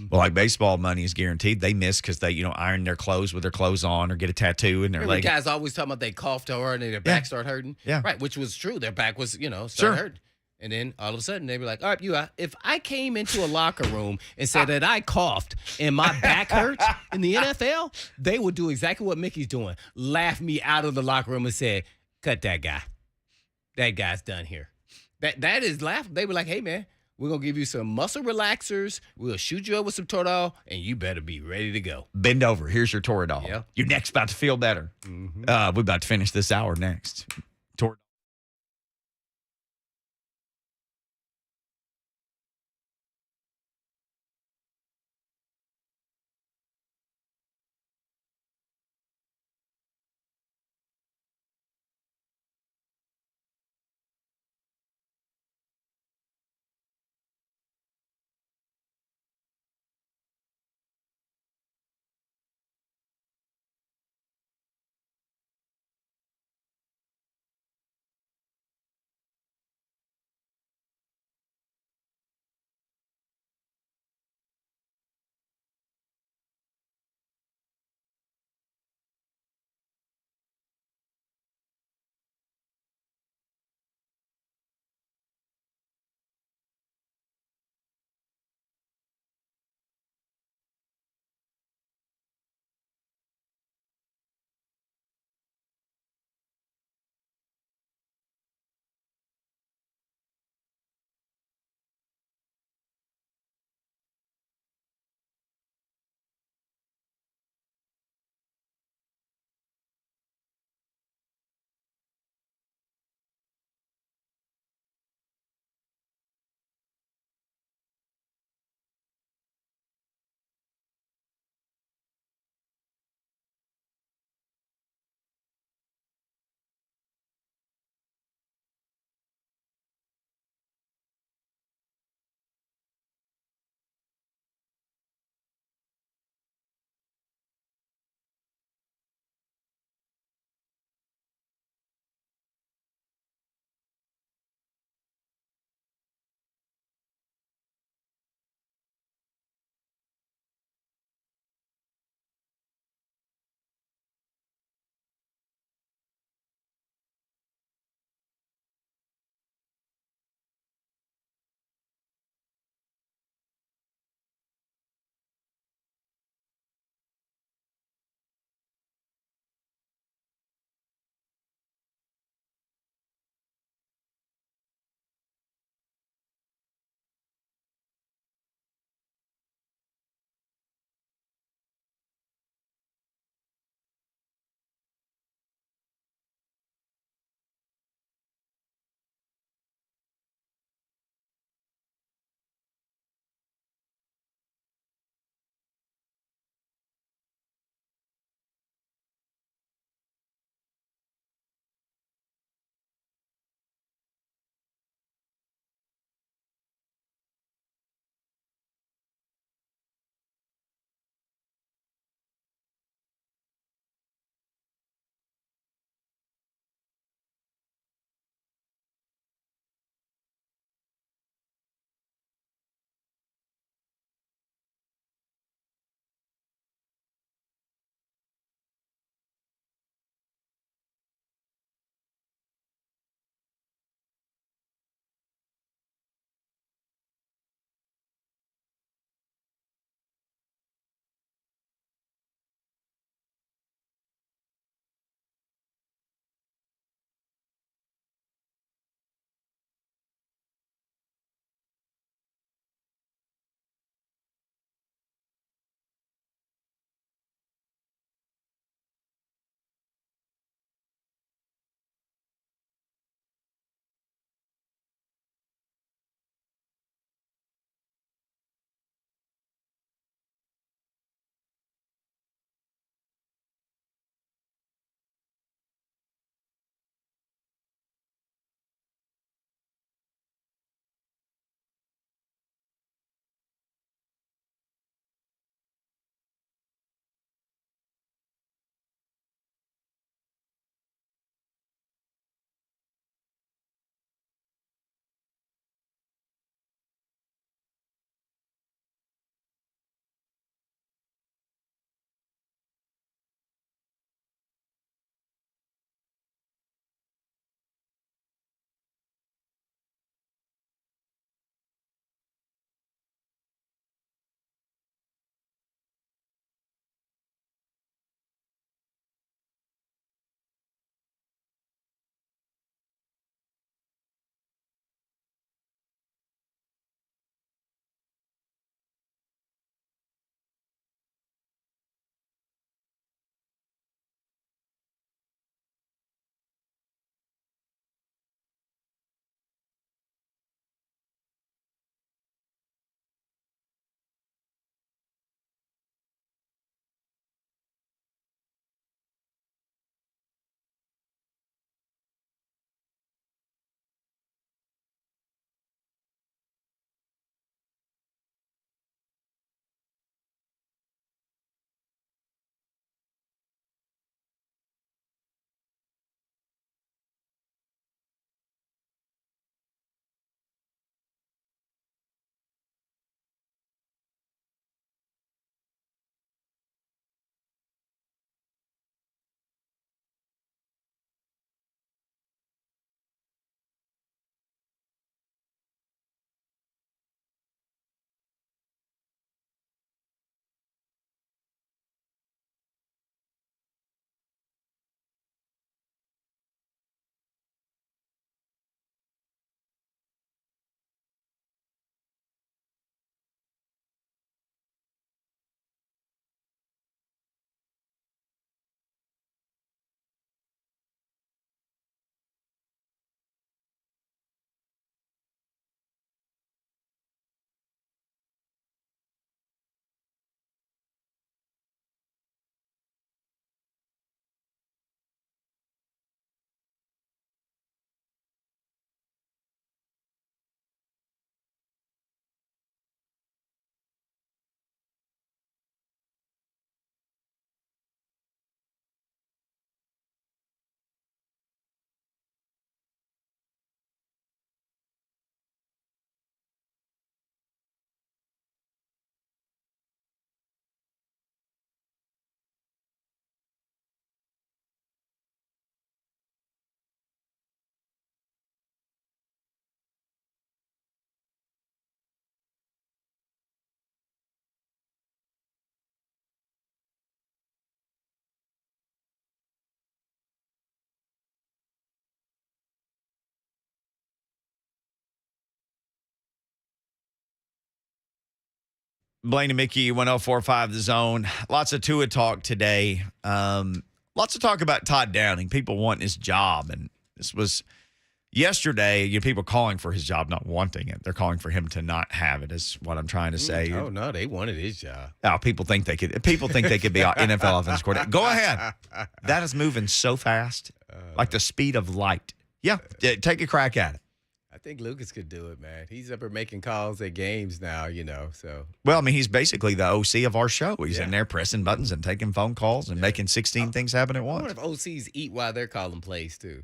Well, like baseball money is guaranteed. They miss because they, iron their clothes with their clothes on or get a tattoo in their leg. Guys always talking about they coughed hard and their back started hurting. Yeah. Right, which was true. Their back was, started hurting. And then all of a sudden they were like, all right, if I came into a locker room and said that I coughed and my back hurts in the NFL, they would do exactly what Mickey's doing. Laugh me out of the locker room and say, cut that guy. That guy's done here. That is laughable. They were like, hey, man, we're going to give you some muscle relaxers. We'll shoot you up with some Toradol, and you better be ready to go. Bend over. Here's your Toradol. Yeah. Your neck's about to feel better. We're about to finish this hour next. Toradol. Blaine and Mickey, 104.5 The Zone. Lots of Tua talk today. Lots of talk about Todd Downing. People wanting his job. And this was yesterday, people calling for his job, not wanting it. They're calling for him to not have it, is what I'm trying to say. Oh, no, they wanted his job. Oh, people think they could be NFL offensive coordinator. Go ahead. That is moving so fast, like the speed of light. Yeah, take a crack at it. I think Lucas could do it, man. He's up there making calls at games now, so. Well, I mean, he's basically the OC of our show. He's in there pressing buttons and taking phone calls and making 16 things happen at I once. wonder if OCs eat while they're calling plays, too.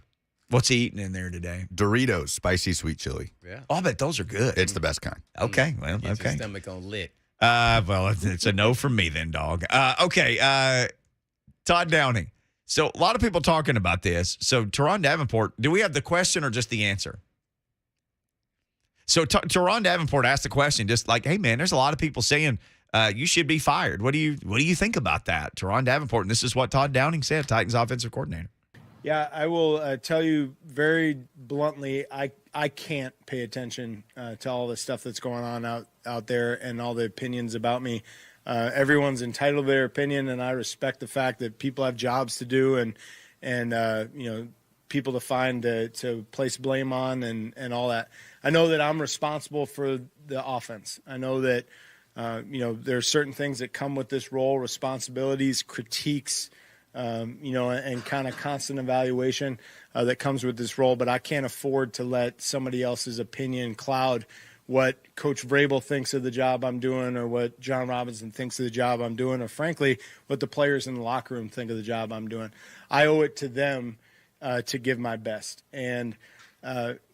What's he eating in there today? Doritos, spicy sweet chili. Yeah. Oh, I bet those are good. It's the best kind. Okay, well, Get okay. your stomach on lit. Well, it's a no from me then, dog. Okay, Todd Downing. So a lot of people talking about this. So Teron Davenport, do we have the question or just the answer? So Teron Davenport asked the question, just like, hey man, there's a lot of people saying you should be fired. What do you think about that, Teron Davenport? And this is what Todd Downing said, Titans offensive coordinator. Yeah, I will tell you very bluntly, I can't pay attention to all the stuff that's going on out there and all the opinions about me. Everyone's entitled to their opinion, and I respect the fact that people have jobs to do and people to find to place blame on and all that. I know that I'm responsible for the offense. I know that there are certain things that come with this role, responsibilities, critiques, and kind of constant evaluation that comes with this role. But I can't afford to let somebody else's opinion cloud what Coach Vrabel thinks of the job I'm doing, or what John Robinson thinks of the job I'm doing, or frankly, what the players in the locker room think of the job I'm doing. I owe it to them to give my best. And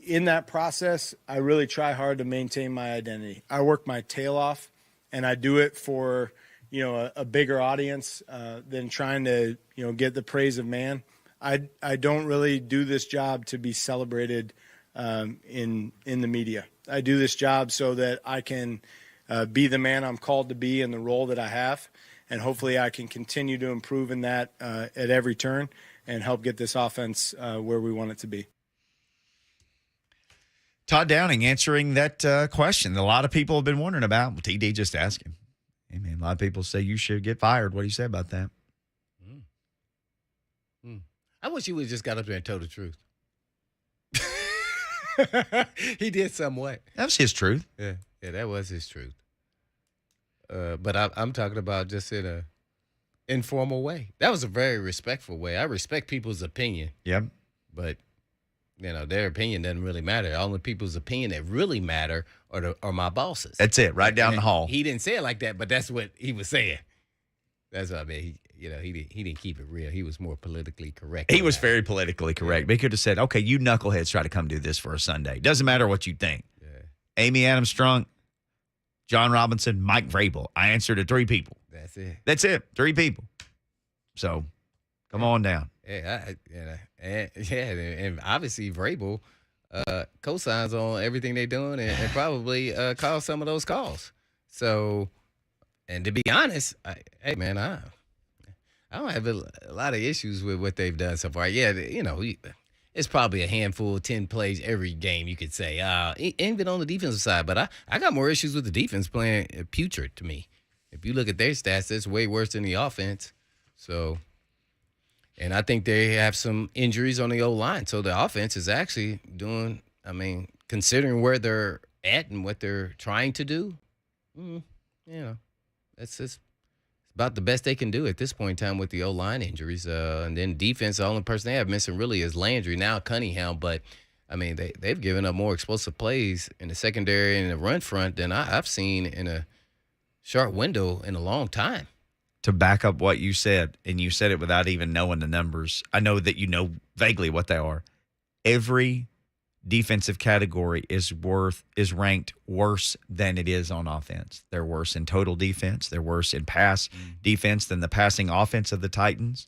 in that process, I really try hard to maintain my identity. I work my tail off, and I do it for a bigger audience than trying to get the praise of man. I don't really do this job to be celebrated in the media. I do this job so that I can be the man I'm called to be in the role that I have, and hopefully I can continue to improve in that at every turn and help get this offense where we want it to be. Todd Downing answering that question that a lot of people have been wondering about. Well, TD just asked him. Hey, man, a lot of people say you should get fired. What do you say about that? I wish he would have just got up there and told the truth. He did somewhat. That was his truth. Yeah, that was his truth. But I'm talking about just in a informal way. That was a very respectful way. I respect people's opinion. Yep. But their opinion doesn't really matter. The only people's opinion that really matter are my bosses. That's it, right down the hall. He didn't say it like that, but that's what he was saying. That's what I mean. He didn't keep it real. He was more politically correct. He was very politically correct. But he could have said, okay, you knuckleheads try to come do this for a Sunday. Doesn't matter what you think. Yeah. Amy Adams Strunk, John Robinson, Mike Vrabel. I answer to 3 people. That's it. 3 people. So come on down. Yeah, and obviously Vrabel co-signs on everything they're doing and probably calls some of those calls. So, and to be honest, I don't have a lot of issues with what they've done so far. Yeah, it's probably a handful, 10 plays every game, you could say, even on the defensive side. But I got more issues with the defense playing putrid to me. If you look at their stats, it's way worse than the offense. So, and I think they have some injuries on the O-line. So the offense is actually doing, considering where they're at and what they're trying to do, that's just about the best they can do at this point in time with the O-line injuries. And then defense, the only person they have missing really is Landry, now Cunningham. But, they've given up more explosive plays in the secondary and the run front than I've seen in a short window in a long time. To back up what you said, and you said it without even knowing the numbers, I know that you know vaguely what they are. Every defensive category is ranked worse than it is on offense. They're worse in total defense. They're worse in pass defense than the passing offense of the Titans.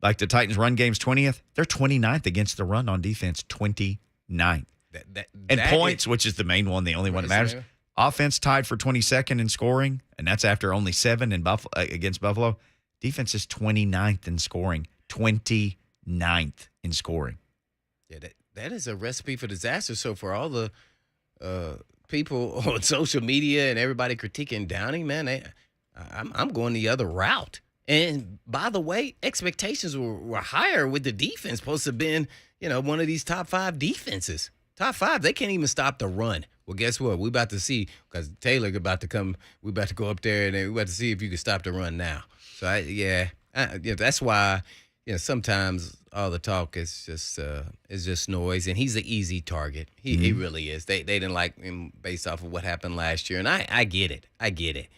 Like the Titans' run game's 20th. They're 29th against the run on defense, 29th. And points, which is the main one, the only one that matters. Offense tied for 22nd in scoring, and that's after only 7 in against Buffalo. Defense is 29th in scoring, 29th in scoring. Yeah, that is a recipe for disaster. So for all the people on social media and everybody critiquing Downing, man, I'm going the other route. And by the way, expectations were higher with the defense. Supposed to have been, one of these top 5 defenses. Top 5, they can't even stop the run. Well, guess what? We about to see, because Taylor about to come. We about to go up there and we about to see if you can stop the run now. So that's why sometimes all the talk is just noise, and he's an easy target. He really is. They didn't like him based off of what happened last year, and I get it.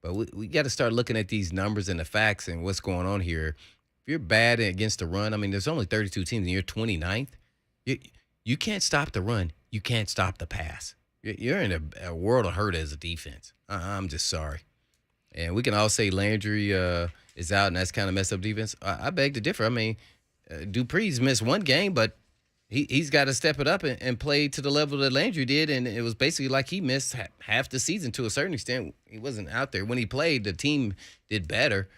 But we got to start looking at these numbers and the facts and what's going on here. If you're bad against the run, I mean, there's only 32 teams and you're 29th. You can't stop the run. You can't stop the pass. You're in a world of hurt as a defense. I'm just sorry. And we can all say Landry is out and that's kind of messed up defense. I beg to differ. I mean, Dupree's missed one game, but he's got to step it up and play to the level that Landry did. And it was basically like he missed half the season to a certain extent. He wasn't out there. When he played, the team did better.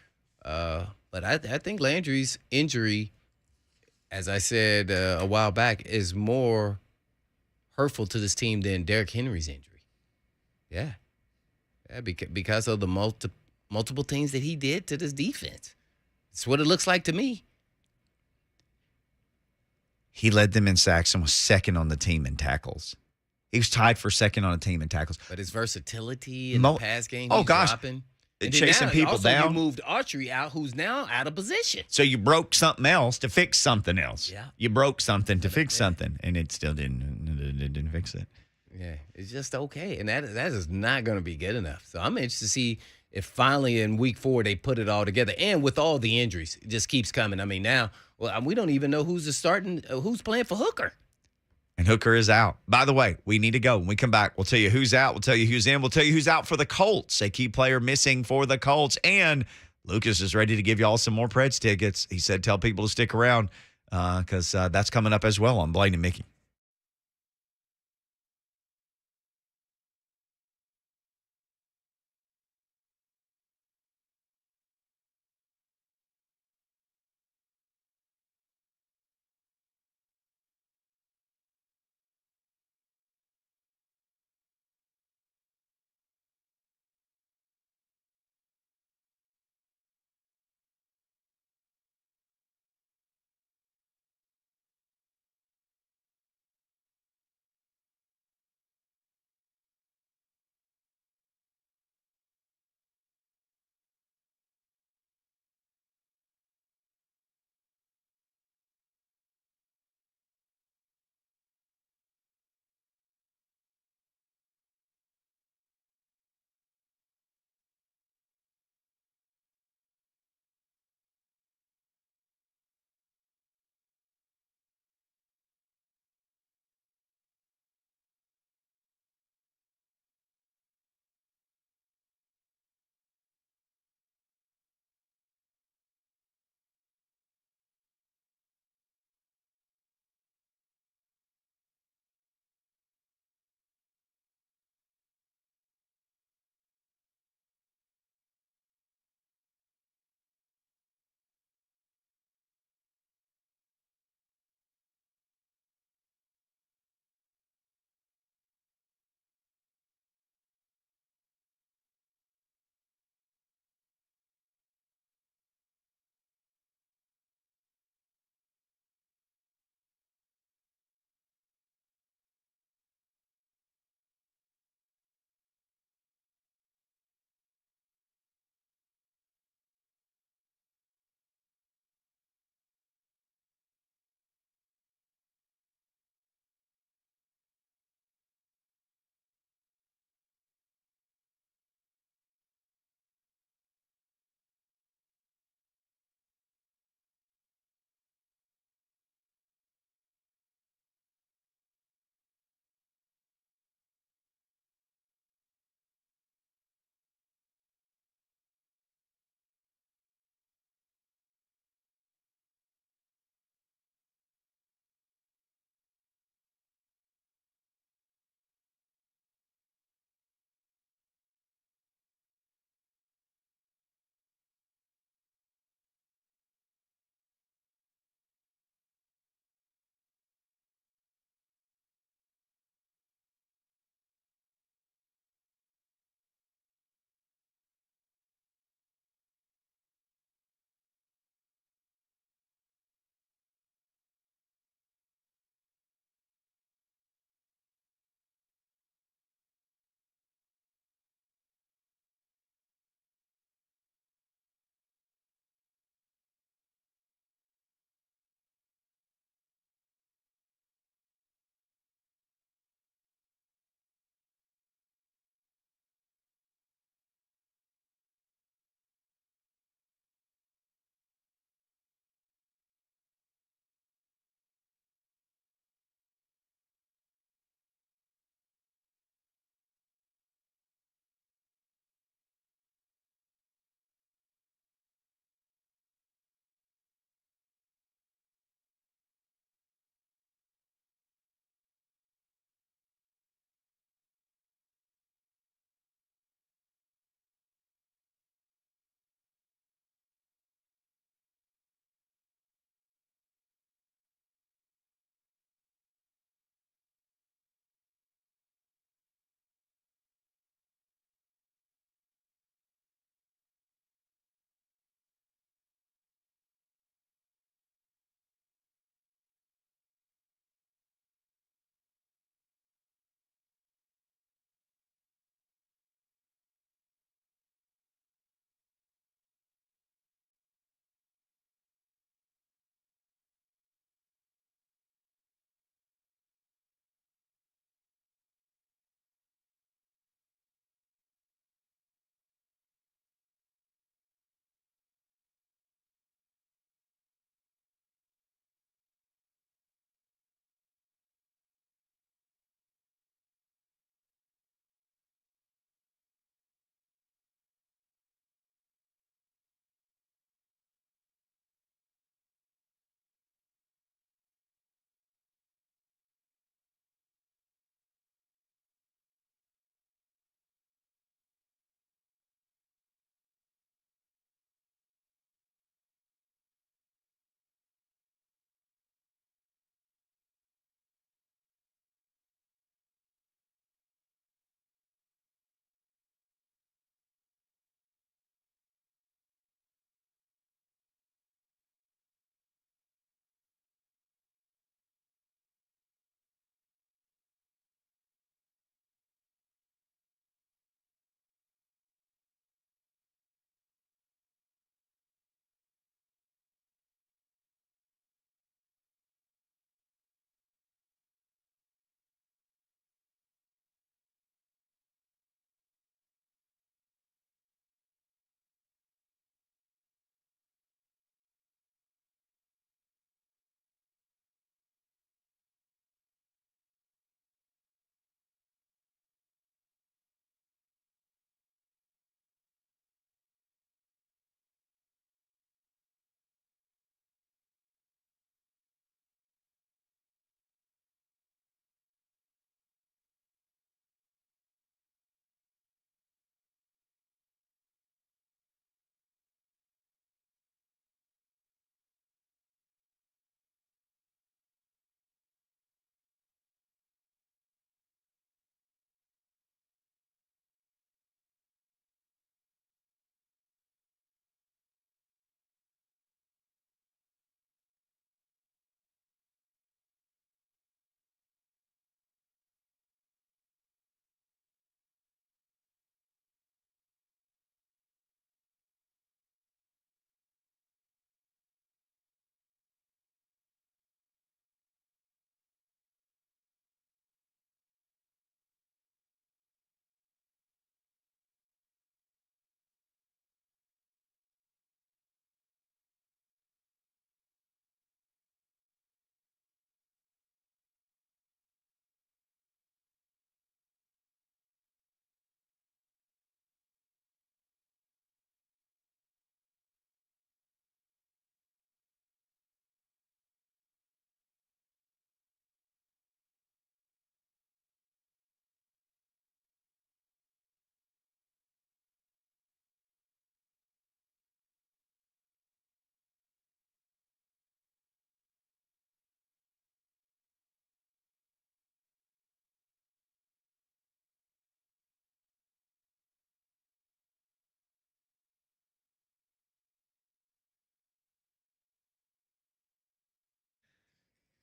But I think Landry's injury, as I said a while back, is more hurtful to this team than Derrick Henry's injury. Yeah, because of the multiple things that he did to this defense. It's what it looks like to me. He led them in sacks and was second on the team in tackles. He was tied for second on the team in tackles. But his versatility in the pass game, dropping. Chasing people down. You moved Autry out, who's now out of position. So you broke something else to fix something else. Yeah. You broke something to fix something, and it still didn't fix it. Yeah, it's just okay. And that is not going to be good enough. So I'm interested to see if finally in week 4 they put it all together. And with all the injuries, it just keeps coming. I mean, now, we don't even know who's playing for Hooker. And Hooker is out. By the way, we need to go. When we come back, we'll tell you who's out. We'll tell you who's in. We'll tell you who's out for the Colts. A key player missing for the Colts. And Lucas is ready to give y'all some more Preds tickets. He said tell people to stick around because that's coming up as well on Blaine and Mickey.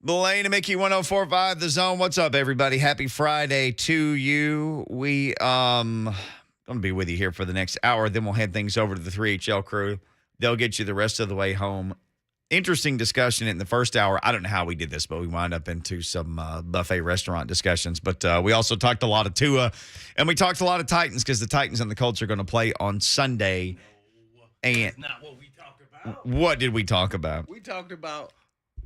Blaine and Mickey 1045 The Zone. What's up, everybody? Happy Friday to you. We going to be with you here for the next hour. Then we'll hand things over to the 3HL crew. They'll get you the rest of the way home. Interesting discussion in the first hour. I don't know how we did this, but we wound up into some buffet restaurant discussions. But we also talked a lot of Tua, and we talked a lot of Titans because the Titans and the Colts are going to play on Sunday. And That's not what we talked about. What did we talk about? We talked about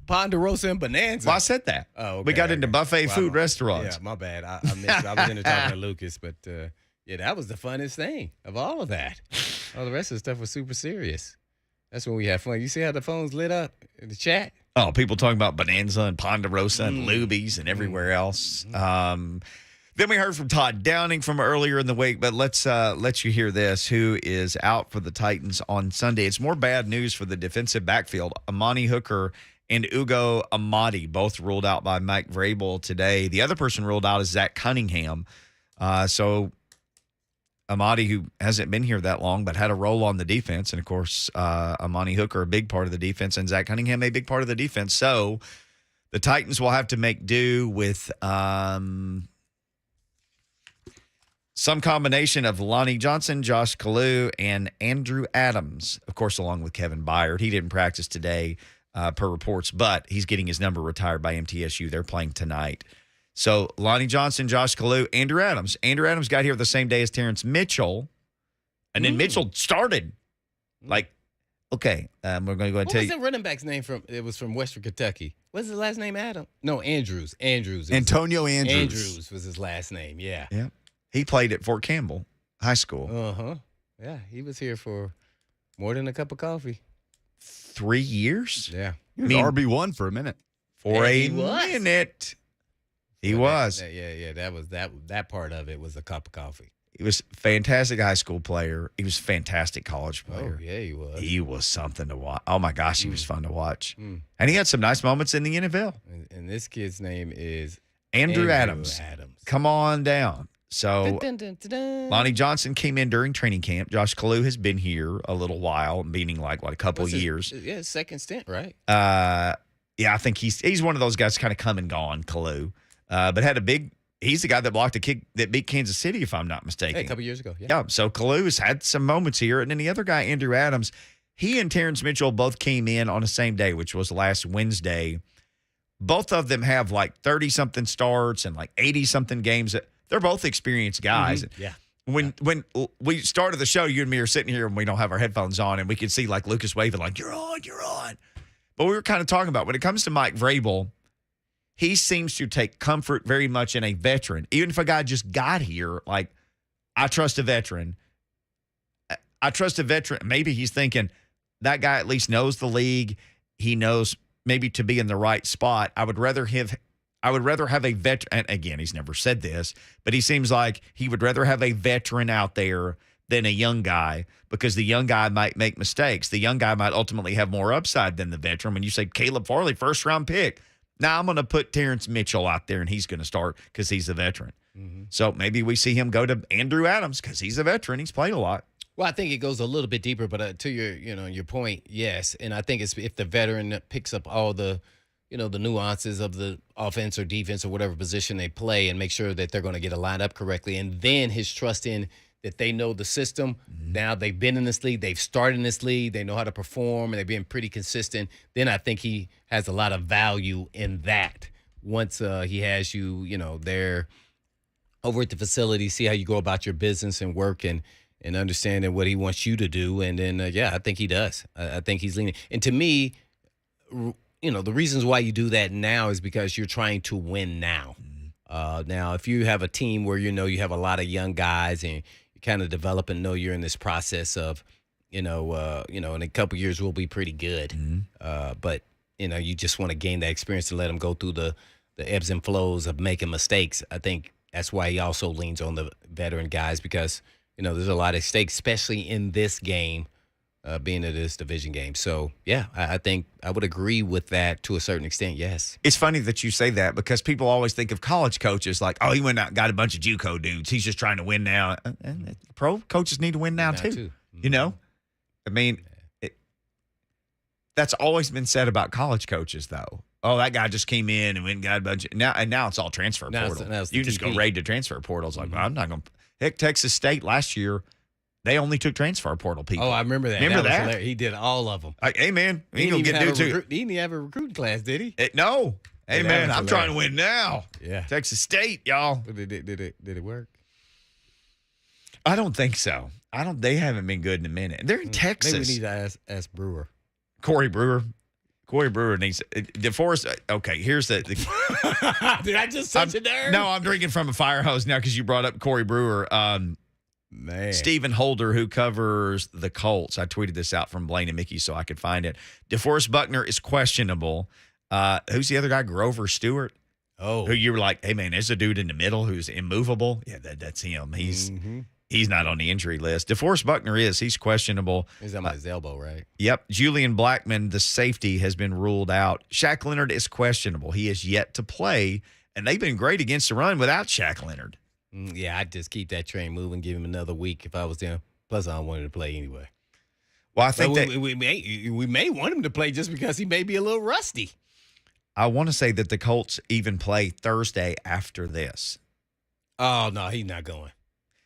Ponderosa and Bonanza. Well, I said that. Oh, okay, we got into buffet Well, food restaurants. Yeah, my bad. I missed. I was in there talking to Lucas, but yeah, that was the funnest thing of all of that. All the rest of the stuff was super serious. That's when we had fun. You see how the phones lit up in the chat? Oh, people talking about Bonanza and Ponderosa and Luby's and everywhere else. Then we heard from Todd Downing from earlier in the week, but let's let you hear this, who is out for the Titans on Sunday. It's more bad news for the defensive backfield. Amani Hooker and Ugo Amadi both ruled out by Mike Vrabel today. The other person ruled out is Zach Cunningham. So Amadi, who hasn't been here that long, but had a role on the defense. And, of course, Amani Hooker, a big part of the defense, and Zach Cunningham, a big part of the defense. So the Titans will have to make do with some combination of Lonnie Johnson, Josh Kalu, and Andrew Adams, of course, along with Kevin Byard. He didn't practice today, per reports, but he's getting his number retired by MTSU. They're playing tonight. So Lonnie Johnson, Josh Kalu, Andrew Adams. Andrew Adams got here the same day as Terence Mitchell, and then Mitchell started. Like, okay, we're going to go and tell you. What was the running back's name from? It was from Western Kentucky. What's his last name? Adam? No, Andrews. Antonio Andrews. Andrews was his last name. Yeah. Yeah. He played at Fort Campbell High School. Uh-huh. Yeah, he was here for more than a cup of coffee. 3 years? Yeah. He was RB1 for a minute. For Yeah, a he was. minute. He So was. That was that part of it was a cup of coffee. He was a fantastic high school player. He was a fantastic college player. Oh, yeah, he was. He was something to watch. Oh, my gosh, he was fun to watch. And he had some nice moments in the NFL. And this kid's name is Andrew Adams. Come on down. So Dun, dun, dun, dun. Lonnie Johnson came in during training camp. Josh Kalu has been here a little while, meaning like, what, a couple What's his- years. Yeah, his second stint, right? Yeah, I think he's one of those guys kind of come and gone, Kalu. But had a big – he's the guy that blocked a kick that beat Kansas City, if I'm not mistaken. Hey, a couple years ago. Yeah, so Kalu's had some moments here. And then the other guy, Andrew Adams, he and Terence Mitchell both came in on the same day, which was last Wednesday. Both of them have like 30-something starts and like 80-something games. They're both experienced guys. Yeah. When we started the show, you and me are sitting here and we don't have our headphones on, and we could see like Lucas waving like, you're on. But we were kind of talking about when it comes to Mike Vrabel, he seems to take comfort very much in a veteran. Even if a guy just got here, like, I trust a veteran. Maybe he's thinking that guy at least knows the league. He knows maybe to be in the right spot. I would rather have a veteran. And again, he's never said this, but he seems like he would rather have a veteran out there than a young guy, because the young guy might make mistakes. The young guy might ultimately have more upside than the veteran. When you say Caleb Farley, first-round pick, now I'm going to put Terence Mitchell out there, and he's going to start because he's a veteran. So maybe we see him go to Andrew Adams because he's a veteran. He's played a lot. Well, I think it goes a little bit deeper, but to your point, yes. And I think it's if the veteran picks up all the the nuances of the offense or defense or whatever position they play and make sure that they're going to get it lined up correctly. And then his trust in that they know the system. Now they've been in this league. They've started in this league. They know how to perform, and they've been pretty consistent. Then I think he has a lot of value in that once he has you, there over at the facility, see how you go about your business and work and understanding what he wants you to do. And then, I think he does. I think he's leaning. And to me, the reasons why you do that now is because you're trying to win now. Now, if you have a team where you have a lot of young guys and you kind of develop and know you're in this process of, in a couple of years we'll be pretty good. But you just want to gain that experience to let them go through the ebbs and flows of making mistakes. I think that's why he also leans on the veteran guys because there's a lot of stakes, especially in this game. Being at this division game. So, yeah, I think I would agree with that to a certain extent, yes. It's funny that you say that because people always think of college coaches like, oh, he went out and got a bunch of JUCO dudes. He's just trying to win now. And pro coaches need to win now, too. I mean, that's always been said about college coaches, though. Oh, that guy just came in and went and got a bunch. Now it's all transfer portal. Now it's the You just go TP. raid to transfer portals. Like, well, I'm not going to. Heck, Texas State last year, they only took transfer portal people. Oh, I remember that. Remember was that? hilarious. He did all of them. Like, hey, man, we ain't He going to get dudes who. He didn't have a recruiting class, did he? No. Hey, Yeah, that man, was I'm trying to win now. Yeah. Texas State, y'all. But did it work? I don't think so. They haven't been good in a minute. They're in Texas. Maybe we need to ask Brewer. Corey Brewer needs DeForest. Okay, here's the Did I just touch it there? No, I'm drinking from a fire hose now because you brought up Corey Brewer. Man. Stephen Holder, who covers the Colts, I tweeted this out from Blaine and Mickey so I could find it. DeForest Buckner is questionable. Who's the other guy? Grover Stewart. Oh. Who you were like, hey man, there's a dude in the middle who's immovable. Yeah, that's him. He's not on the injury list. DeForest Buckner he's questionable. He's on his elbow, right? Yep. Julian Blackmon, the safety, has been ruled out. Shaq Leonard is questionable. He is yet to play, and they've been great against the run without Shaq Leonard. Yeah, I'd just keep that train moving, give him another week if I was them. Plus, I don't want him to play anyway. Well, I think we may want him to play just because he may be a little rusty. I want to say that the Colts even play Thursday after this. Oh, no, he's not going.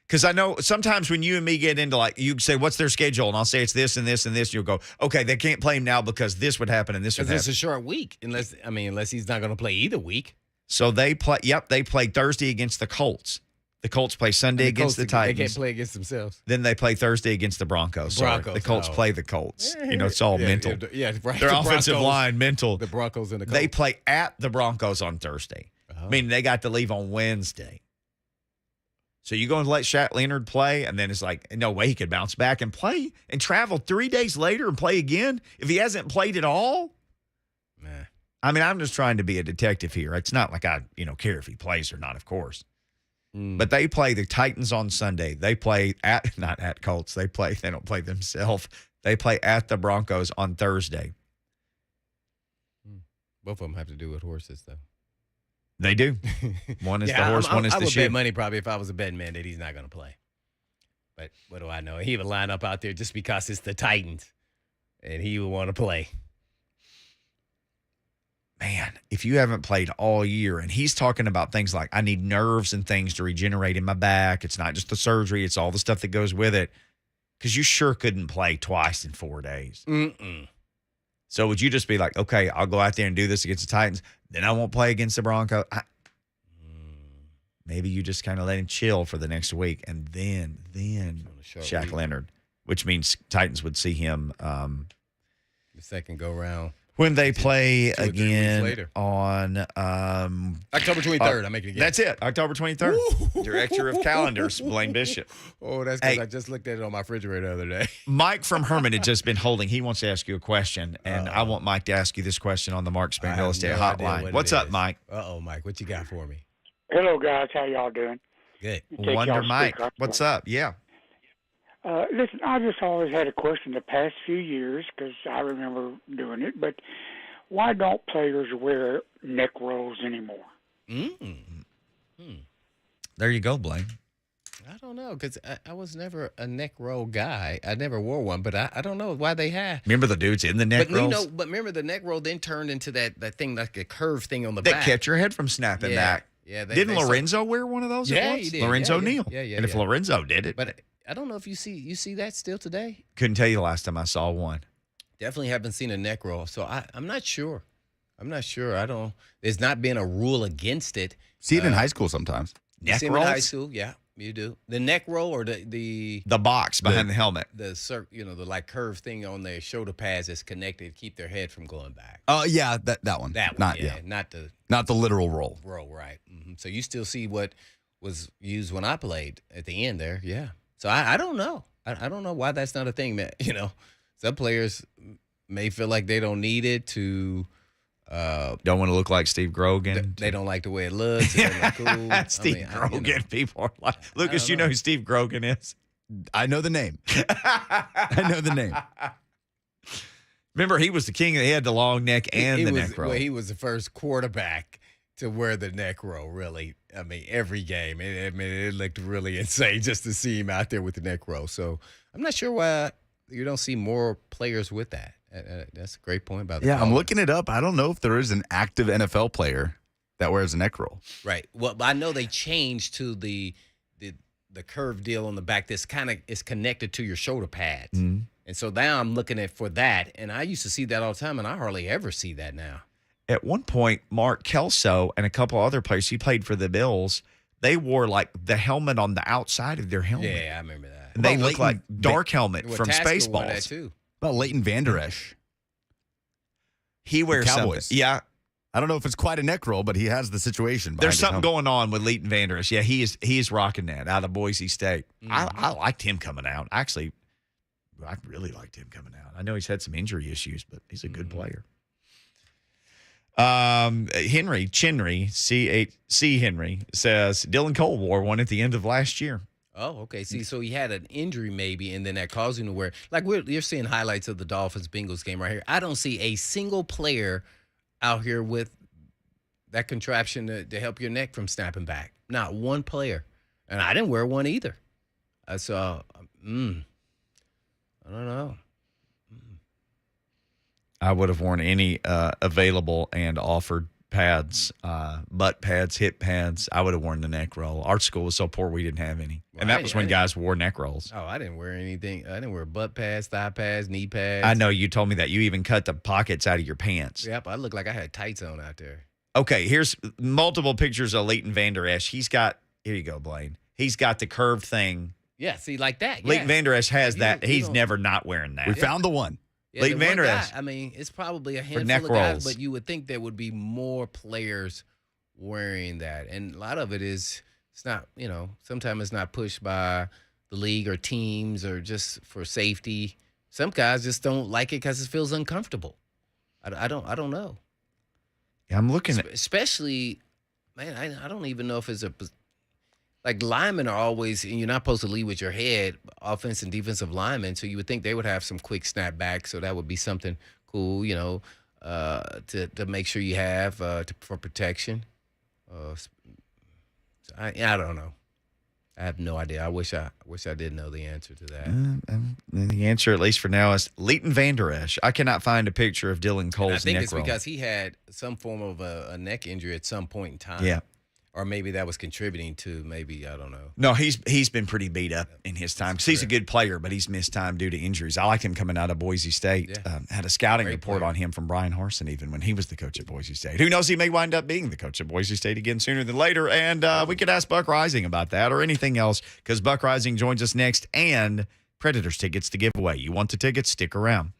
Because I know sometimes when you and me get into you say, what's their schedule? And I'll say it's this and this and this. You'll go, okay, they can't play him now because this would happen and this would happen. Because it's a short week, unless he's not going to play either week. So they play Thursday against the Colts. The Colts play Sunday against the Titans. They can't play against themselves. Then they play Thursday against the Broncos. The Colts play the Colts. It's all mental. Yeah, right. Their offensive line, mental. The Broncos and the Colts. They play at the Broncos on Thursday. Oh. Meaning they got to leave on Wednesday. So you're going to let Shaq Leonard play, and then it's like, no way he could bounce back and play and travel 3 days later and play again if he hasn't played at all? Man. I mean, I'm just trying to be a detective here. It's not like I care if he plays or not, of course. But they play the Titans on Sunday. They play not at Colts. They don't play themselves. They play at the Broncos on Thursday. Both of them have to do with horses, though. They do. One is the horse, one is I the would shoe. bet money probably if I was a betting man that he's not going to play. But what do I know? He would line up out there just because it's the Titans, and he would want to play. Man, if you haven't played all year, and he's talking about things like I need nerves and things to regenerate in my back. It's not just the surgery. It's all the stuff that goes with it. Because you sure couldn't play twice in 4 days. So would you just be like, okay, I'll go out there and do this against the Titans. Then I won't play against the Broncos. Maybe you just kind of let him chill for the next week. And then Shaq Leonard, which means Titans would see him The second go round. when they play 2 or 3 weeks again later. on October 23rd. I'm making it again. That's it, October 23rd. Director of Calendars, Blaine Bishop. Oh, that's because Hey. I just looked at it on my refrigerator the other day. Mike from Herman had just been holding. He wants to ask you a question, and I want Mike to ask you this question on the Mark Spain Real Estate Hotline. What's up, Mike? Mike, what you got for me? Hello, guys. How y'all doing? Good. Take Wonder y'all Mike. speak. What's up? Yeah. Listen, I just always had a question the past few years because I remember doing it, but why don't players wear neck rolls anymore? There you go, Blaine. I don't know because I was never a neck roll guy. I never wore one, but I don't know why they have. Remember the dudes in the neck But rolls? but remember the neck roll then turned into that thing like a curved thing on the that back. kept your head from snapping back. Yeah, Didn't Lorenzo wear one of those? Yeah, at once? he did. Lorenzo Yeah, Neal. yeah, and if Lorenzo did it, But I don't know if you see that still today. couldn't tell you the last time I saw one. Definitely haven't seen a neck roll, so I'm not sure. I don't. There's not been a rule against it. See it in high school sometimes. You Neck see 'em in high rolls? school, yeah, you do. The neck roll or the The box behind the helmet. the the like curved thing on their shoulder pads that's connected to keep their head from going back. Oh, yeah, that one. That one, Not, yeah, not Not the literal roll. the roll, right? So you still see what was used when I played at the end there, yeah. So I don't know. I don't know why that's not a thing, man. Some players may feel like they don't need it to. Don't want to look like Steve Grogan. They don't like the way it looks. It doesn't look cool. Steve Grogan. People are like, Lucas, you know who Steve Grogan is? I know the name. I know the name. Remember, he was the king. He had the long neck and the neck roll. Well, he was the first quarterback to wear the neck roll, really. I mean, every game. It looked really insane just to see him out there with the neck roll. So I'm not sure why you don't see more players with that. That's a great point about the Yeah, I'm caller. looking it up. I don't know if there is an active NFL player that wears a neck roll. Right. Well, I know they changed to the curved deal on the back that's kind of is connected to your shoulder pads. Mhm. And so now I'm looking at for that, and I used to see that all the time, and I hardly ever see that now. At one point, Mark Kelso and a couple other players, he played for the Bills, they wore like the helmet on the outside of their helmet. Yeah, I remember that. And they Well, look like Leighton- dark helmet Well, from Tasker wore that Spaceballs. too. About Leighton Vander Esch. He wears something. Cowboys. Yeah, I don't know if it's quite a neck roll, but he has the situation. there's behind his something helmet. going on with Leighton Vander Esch. Yeah, he is rocking that out of Boise State. Mm-hmm. I liked him coming out. Actually, I really liked him coming out. I know he's had some injury issues, but he's a good player. Henry Chinry, C Henry says Dylan Cole wore one at the end of last year. Oh, okay. See, so he had an injury maybe, and then that caused him to wear. Like you're seeing highlights of the Dolphins-Bengals game right here. I don't see a single player out here with that contraption to help your neck from snapping back. Not one player. And I didn't wear one either. I saw, I don't know. I would have worn any available and offered pads, butt pads, hip pads. I would have worn the neck roll. Our school was so poor we didn't have any. Well, And I that was didn't- when I guys wore neck rolls. Oh, I didn't wear anything. I didn't wear butt pads, thigh pads, knee pads. I know you told me that. You even cut the pockets out of your pants. Yep, I looked like I had tights on out there. Okay, here's multiple pictures of Leighton Vander Esch. He's got, here you go, Blaine. He's got the curved thing. Yeah, see, like that. Leighton Yeah. Vander Esch has You that. don't- you He's don't- never not wearing that. We found the one. Yeah, Leighton the one Vander guy, Esch. I mean, it's probably a neck handful of guys, rolls. but you would think there would be more players wearing that. And a lot of it is, it's not, sometimes it's not pushed by the league or teams or just for safety. Some guys just don't like it because it feels uncomfortable. I don't know. I'm looking at, Especially, man, I don't even know if it's like linemen are always, and you're not supposed to lead with your head, offense and defensive linemen. So you would think they would have some quick snap back. So that would be something cool, to make sure you have for protection. I don't know. I have no idea. I wish I did know the answer to that. the answer, at least for now, is Leighton Vander Esch. I cannot find a picture of Dylan And Cole's I think neck it's roll. because he had some form of a neck injury at some point in time. Yeah. Or maybe that was contributing to maybe, I don't know. No, he's been pretty beat up in his time. 'Cause he's a good player, but he's missed time due to injuries. I liked him coming out of Boise State. Yeah. Had a scouting Great report player. on him from Brian Harsin even when he was the coach at Boise State. Who knows, he may wind up being the coach at Boise State again sooner than later. And we could ask Buck Reising about that or anything else because Buck Reising joins us next and Predators tickets to give away. You want the tickets? Stick around.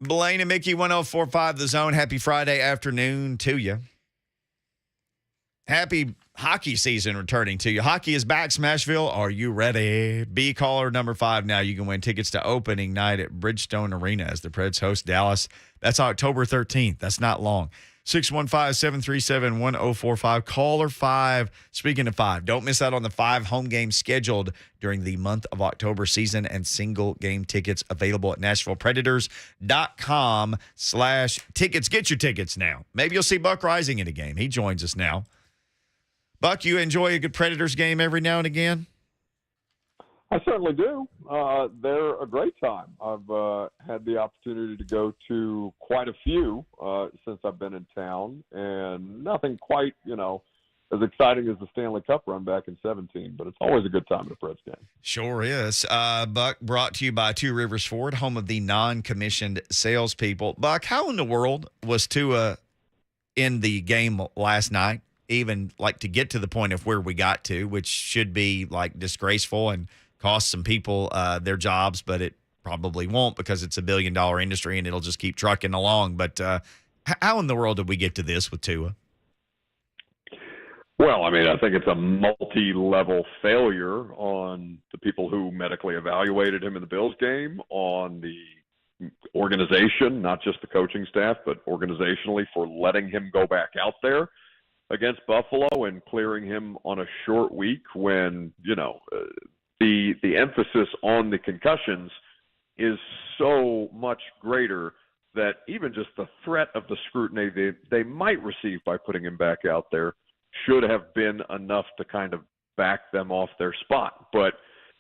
Blaine and Mickey, 1045 The Zone. Happy Friday afternoon to you. Happy hockey season returning to you. Hockey is back, Smashville. Are you ready? Be caller number 5 now. You can win tickets to opening night at Bridgestone Arena as the Preds host Dallas. That's October 13th. That's not long. 615-737-1045. Caller 5. Speaking of 5, don't miss out on the 5 home games scheduled during the month of October season and single game tickets available at NashvillePredators.com/tickets. Get your tickets now. Maybe you'll see Buck Reising in a game. He joins us now. Buck, you enjoy a good Predators game every now and again? I certainly do. They're a great time. I've had the opportunity to go to quite a few since I've been in town, and nothing quite, as exciting as the Stanley Cup run back in 2017, but it's always a good time at a Preds game. Sure is. Buck, brought to you by Two Rivers Ford, home of the non-commissioned salespeople. Buck, how in the world was Tua in the game last night? Even like to get to the point of where we got to, which should be like disgraceful and cost some people their jobs, but it probably won't because it's $1 billion industry and it'll just keep trucking along. But how in the world did we get to this with Tua? Well, I think it's a multi-level failure on the people who medically evaluated him in the Bills game, on the organization, not just the coaching staff, but organizationally for letting him go back out there against Buffalo and clearing him on a short week when, the emphasis on the concussions is so much greater that even just the threat of the scrutiny they might receive by putting him back out there should have been enough to kind of back them off their spot. But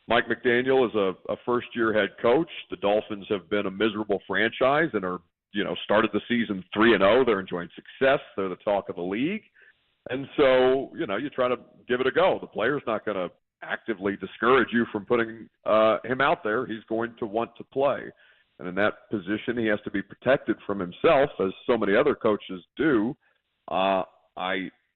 Mike McDaniel is a first-year head coach. The Dolphins have been a miserable franchise and are, started the season 3-0. They're enjoying success. They're the talk of the league. And so, you try to give it a go. The player's not going to actively discourage you from putting him out there. He's going to want to play. And in that position, he has to be protected from himself, as so many other coaches do.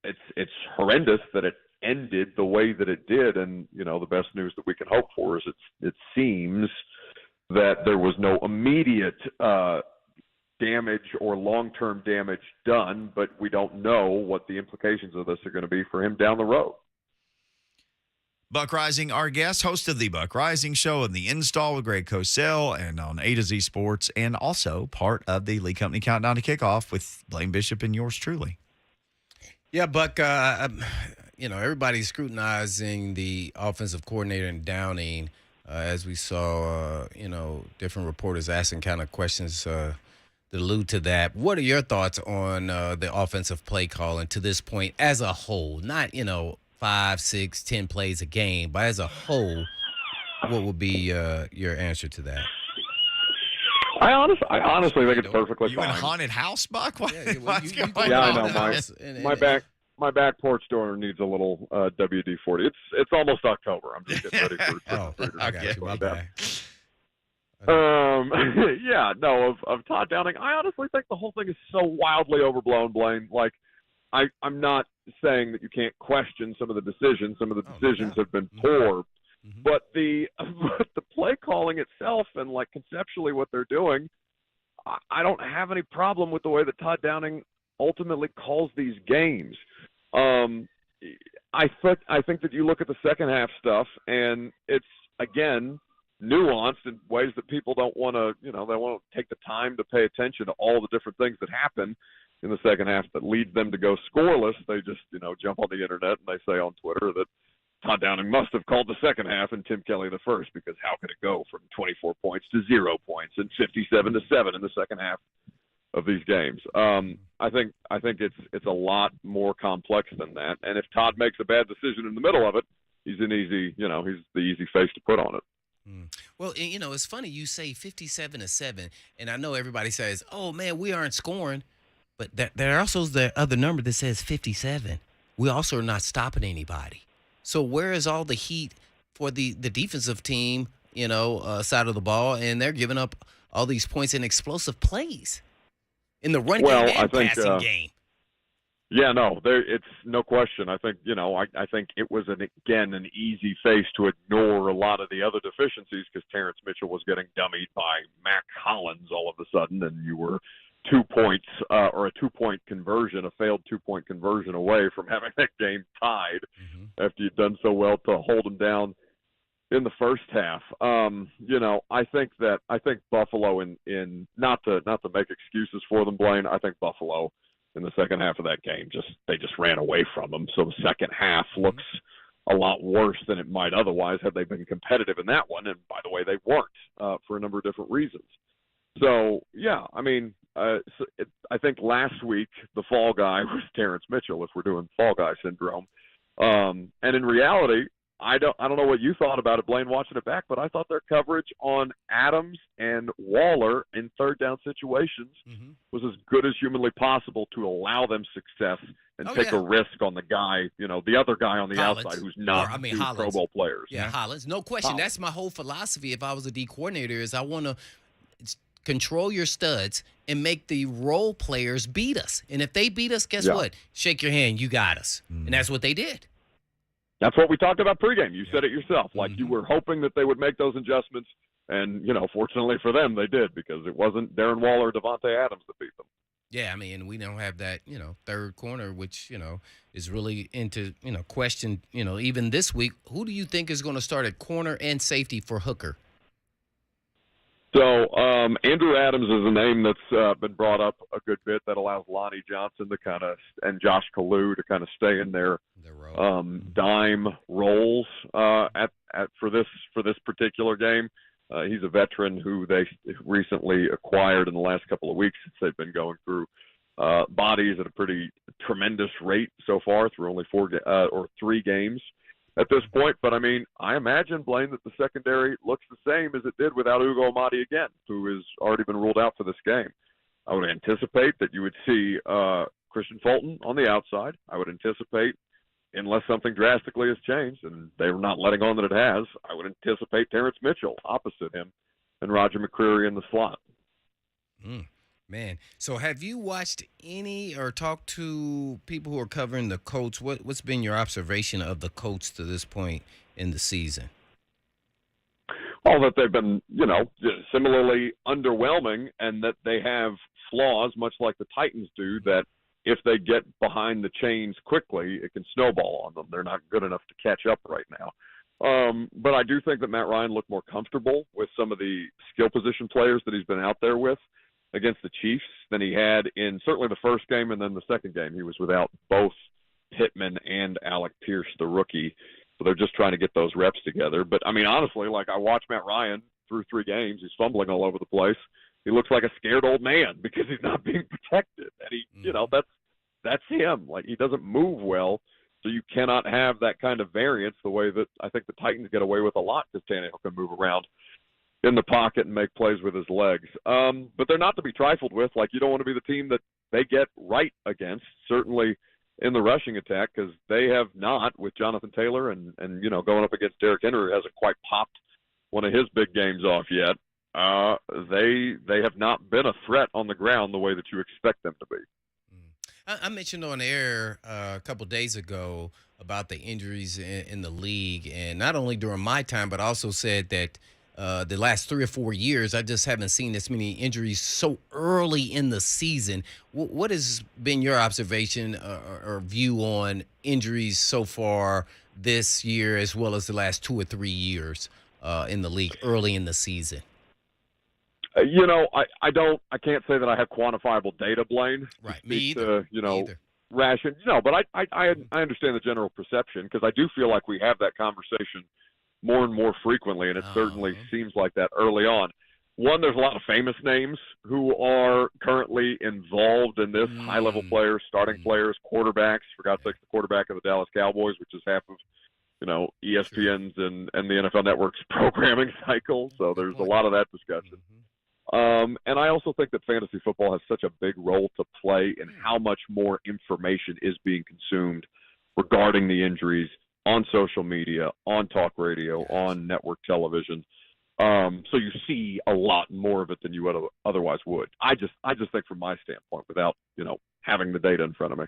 It's horrendous that it ended the way that it did. And, the best news that we can hope for is it seems that there was no immediate damage or long-term damage done, but we don't know what the implications of this are going to be for him down the road. Buck Reising, our guest, host of the Buck Reising Show and the Install with Greg Cosell and on A to Z Sports, and also part of the Lee Company Countdown to Kickoff with Blaine Bishop and yours truly. Yeah, Buck, everybody's scrutinizing the offensive coordinator in Downing as we saw, different reporters asking kind of questions that allude to that. What are your thoughts on the offensive play calling to this point as a whole? Not, 5, 6, 10 plays a game, but as a whole, what would be your answer to that? I honestly think it's perfectly fine. You in a haunted house, Buck? What's going on? Yeah, I know. My back porch door needs a little WD-40. It's almost October. I'm just getting ready for I got you. My bad. Of Todd Downing, I honestly think the whole thing is so wildly overblown, Blaine. Like, I'm not saying that you can't question some of the decisions. Some of the decisions have been poor, but the play calling itself and like conceptually what they're doing, I don't have any problem with the way that Todd Downing ultimately calls these games. I think that you look at the second half stuff and it's again nuanced in ways that people don't want to, they won't take the time to pay attention to all the different things that happen in the second half that leads them to go scoreless. They just, jump on the internet and they say on Twitter that Todd Downing must have called the second half and Tim Kelly the first, because how could it go from 24 points to 0 points and 57-7 in the second half of these games? I think it's a lot more complex than that. And if Todd makes a bad decision in the middle of it, he's the easy face to put on it. Well, it's funny you say 57-7, and I know everybody says, "Oh man, we aren't scoring," but there also is the other number that says 57. We also are not stopping anybody. So where is all the heat for the defensive team, side of the ball, and they're giving up all these points in explosive plays in the run game and passing game? Yeah, no, it's no question. I think, I think it was, an easy face to ignore a lot of the other deficiencies because Terence Mitchell was getting dummied by Mac Hollins all of a sudden, and you were 2 points or a 2-point conversion, a failed 2-point conversion away from having that game tied after you'd done so well to hold them down in the first half. I think Buffalo in not to make excuses for them, Blaine, I think Buffalo in the second half of that game they just ran away from them. So the second half looks a lot worse than it might otherwise had they been competitive in that one. And by the way, they weren't for a number of different reasons. So, yeah, I mean, I think last week the fall guy was Terence Mitchell, if we're doing fall guy syndrome. And in reality, I don't know what you thought about it, Blaine, watching it back, but I thought their coverage on Adams and Waller in third down situations was as good as humanly possible to allow them success and take a risk on the guy, the other guy on the Hollins. outside who's not two Pro Bowl players. Yeah, Hollins. No question. That's my whole philosophy if I was a D coordinator is I want to control your studs and make the role players beat us. And if they beat us, guess what? Shake your hand. You got us. And that's what they did. That's what we talked about pregame. You said it yourself. Like you were hoping that they would make those adjustments, and fortunately for them, they did because it wasn't Darren Waller or Devontae Adams that beat them. Yeah, I mean, we don't have that, third corner, which is really into question. Even this week, who do you think is going to start at corner and safety for Hooker? So Andrew Adams is a name that's been brought up a good bit that allows Lonnie Johnson to and Josh Kalu to kind of stay in their dime roles for this particular game. He's a veteran who they recently acquired in the last couple of weeks since they've been going through bodies at a pretty tremendous rate so far through only 3 games at this point. But, I mean, I imagine, Blaine, that the secondary looks the same as it did without Ugo Amadi again, who has already been ruled out for this game. I would anticipate that you would see Christian Fulton on the outside. I would anticipate, unless something drastically has changed, and they're not letting on that it has, I would anticipate Terence Mitchell opposite him and Roger McCreary in the slot. Man, so have you watched any or talked to people who are covering the Colts? What's been your observation of the Colts to this point in the season? Well, that they've been, similarly underwhelming and that they have flaws, much like the Titans do, that if they get behind the chains quickly, it can snowball on them. They're not good enough to catch up right now. But I do think that Matt Ryan looked more comfortable with some of the skill position players that he's been out there with against the Chiefs than he had in certainly the first game and then the second game. He was without both Pittman and Alec Pierce, the rookie. So they're just trying to get those reps together. But, I mean, honestly, I watched Matt Ryan through 3 games. He's fumbling all over the place. He looks like a scared old man because he's not being protected. And he, that's him. He doesn't move well. So you cannot have that kind of variance the way that I think the Titans get away with a lot because Tannehill can move around in the pocket and make plays with his legs. But they're not to be trifled with. You don't want to be the team that they get right against, certainly in the rushing attack, because they have not, with Jonathan Taylor and going up against Derrick Henry, who hasn't quite popped one of his big games off yet. They have not been a threat on the ground the way that you expect them to be. I mentioned on air a couple days ago about the injuries in the league, and not only during my time, but I also said that the last 3 or 4 years, I just haven't seen this many injuries so early in the season. What has been your observation or view on injuries so far this year, as well as the last 2 or 3 years in the league early in the season? I can't say that I have quantifiable data, Blaine. Right, me either. Ration. But I understand the general perception because I do feel like we have that conversation more and more frequently, and it certainly seems like that early on. One, there's a lot of famous names who are currently involved in this, high-level players, starting players, quarterbacks. For God's sake, the quarterback of the Dallas Cowboys, which is half of ESPN's and the NFL Network's programming cycle. So there's a lot of that discussion. And I also think that fantasy football has such a big role to play in how much more information is being consumed regarding the injuries on social media, on talk radio, on network television. So you see a lot more of it than you otherwise would. I just think from my standpoint, without, having the data in front of me.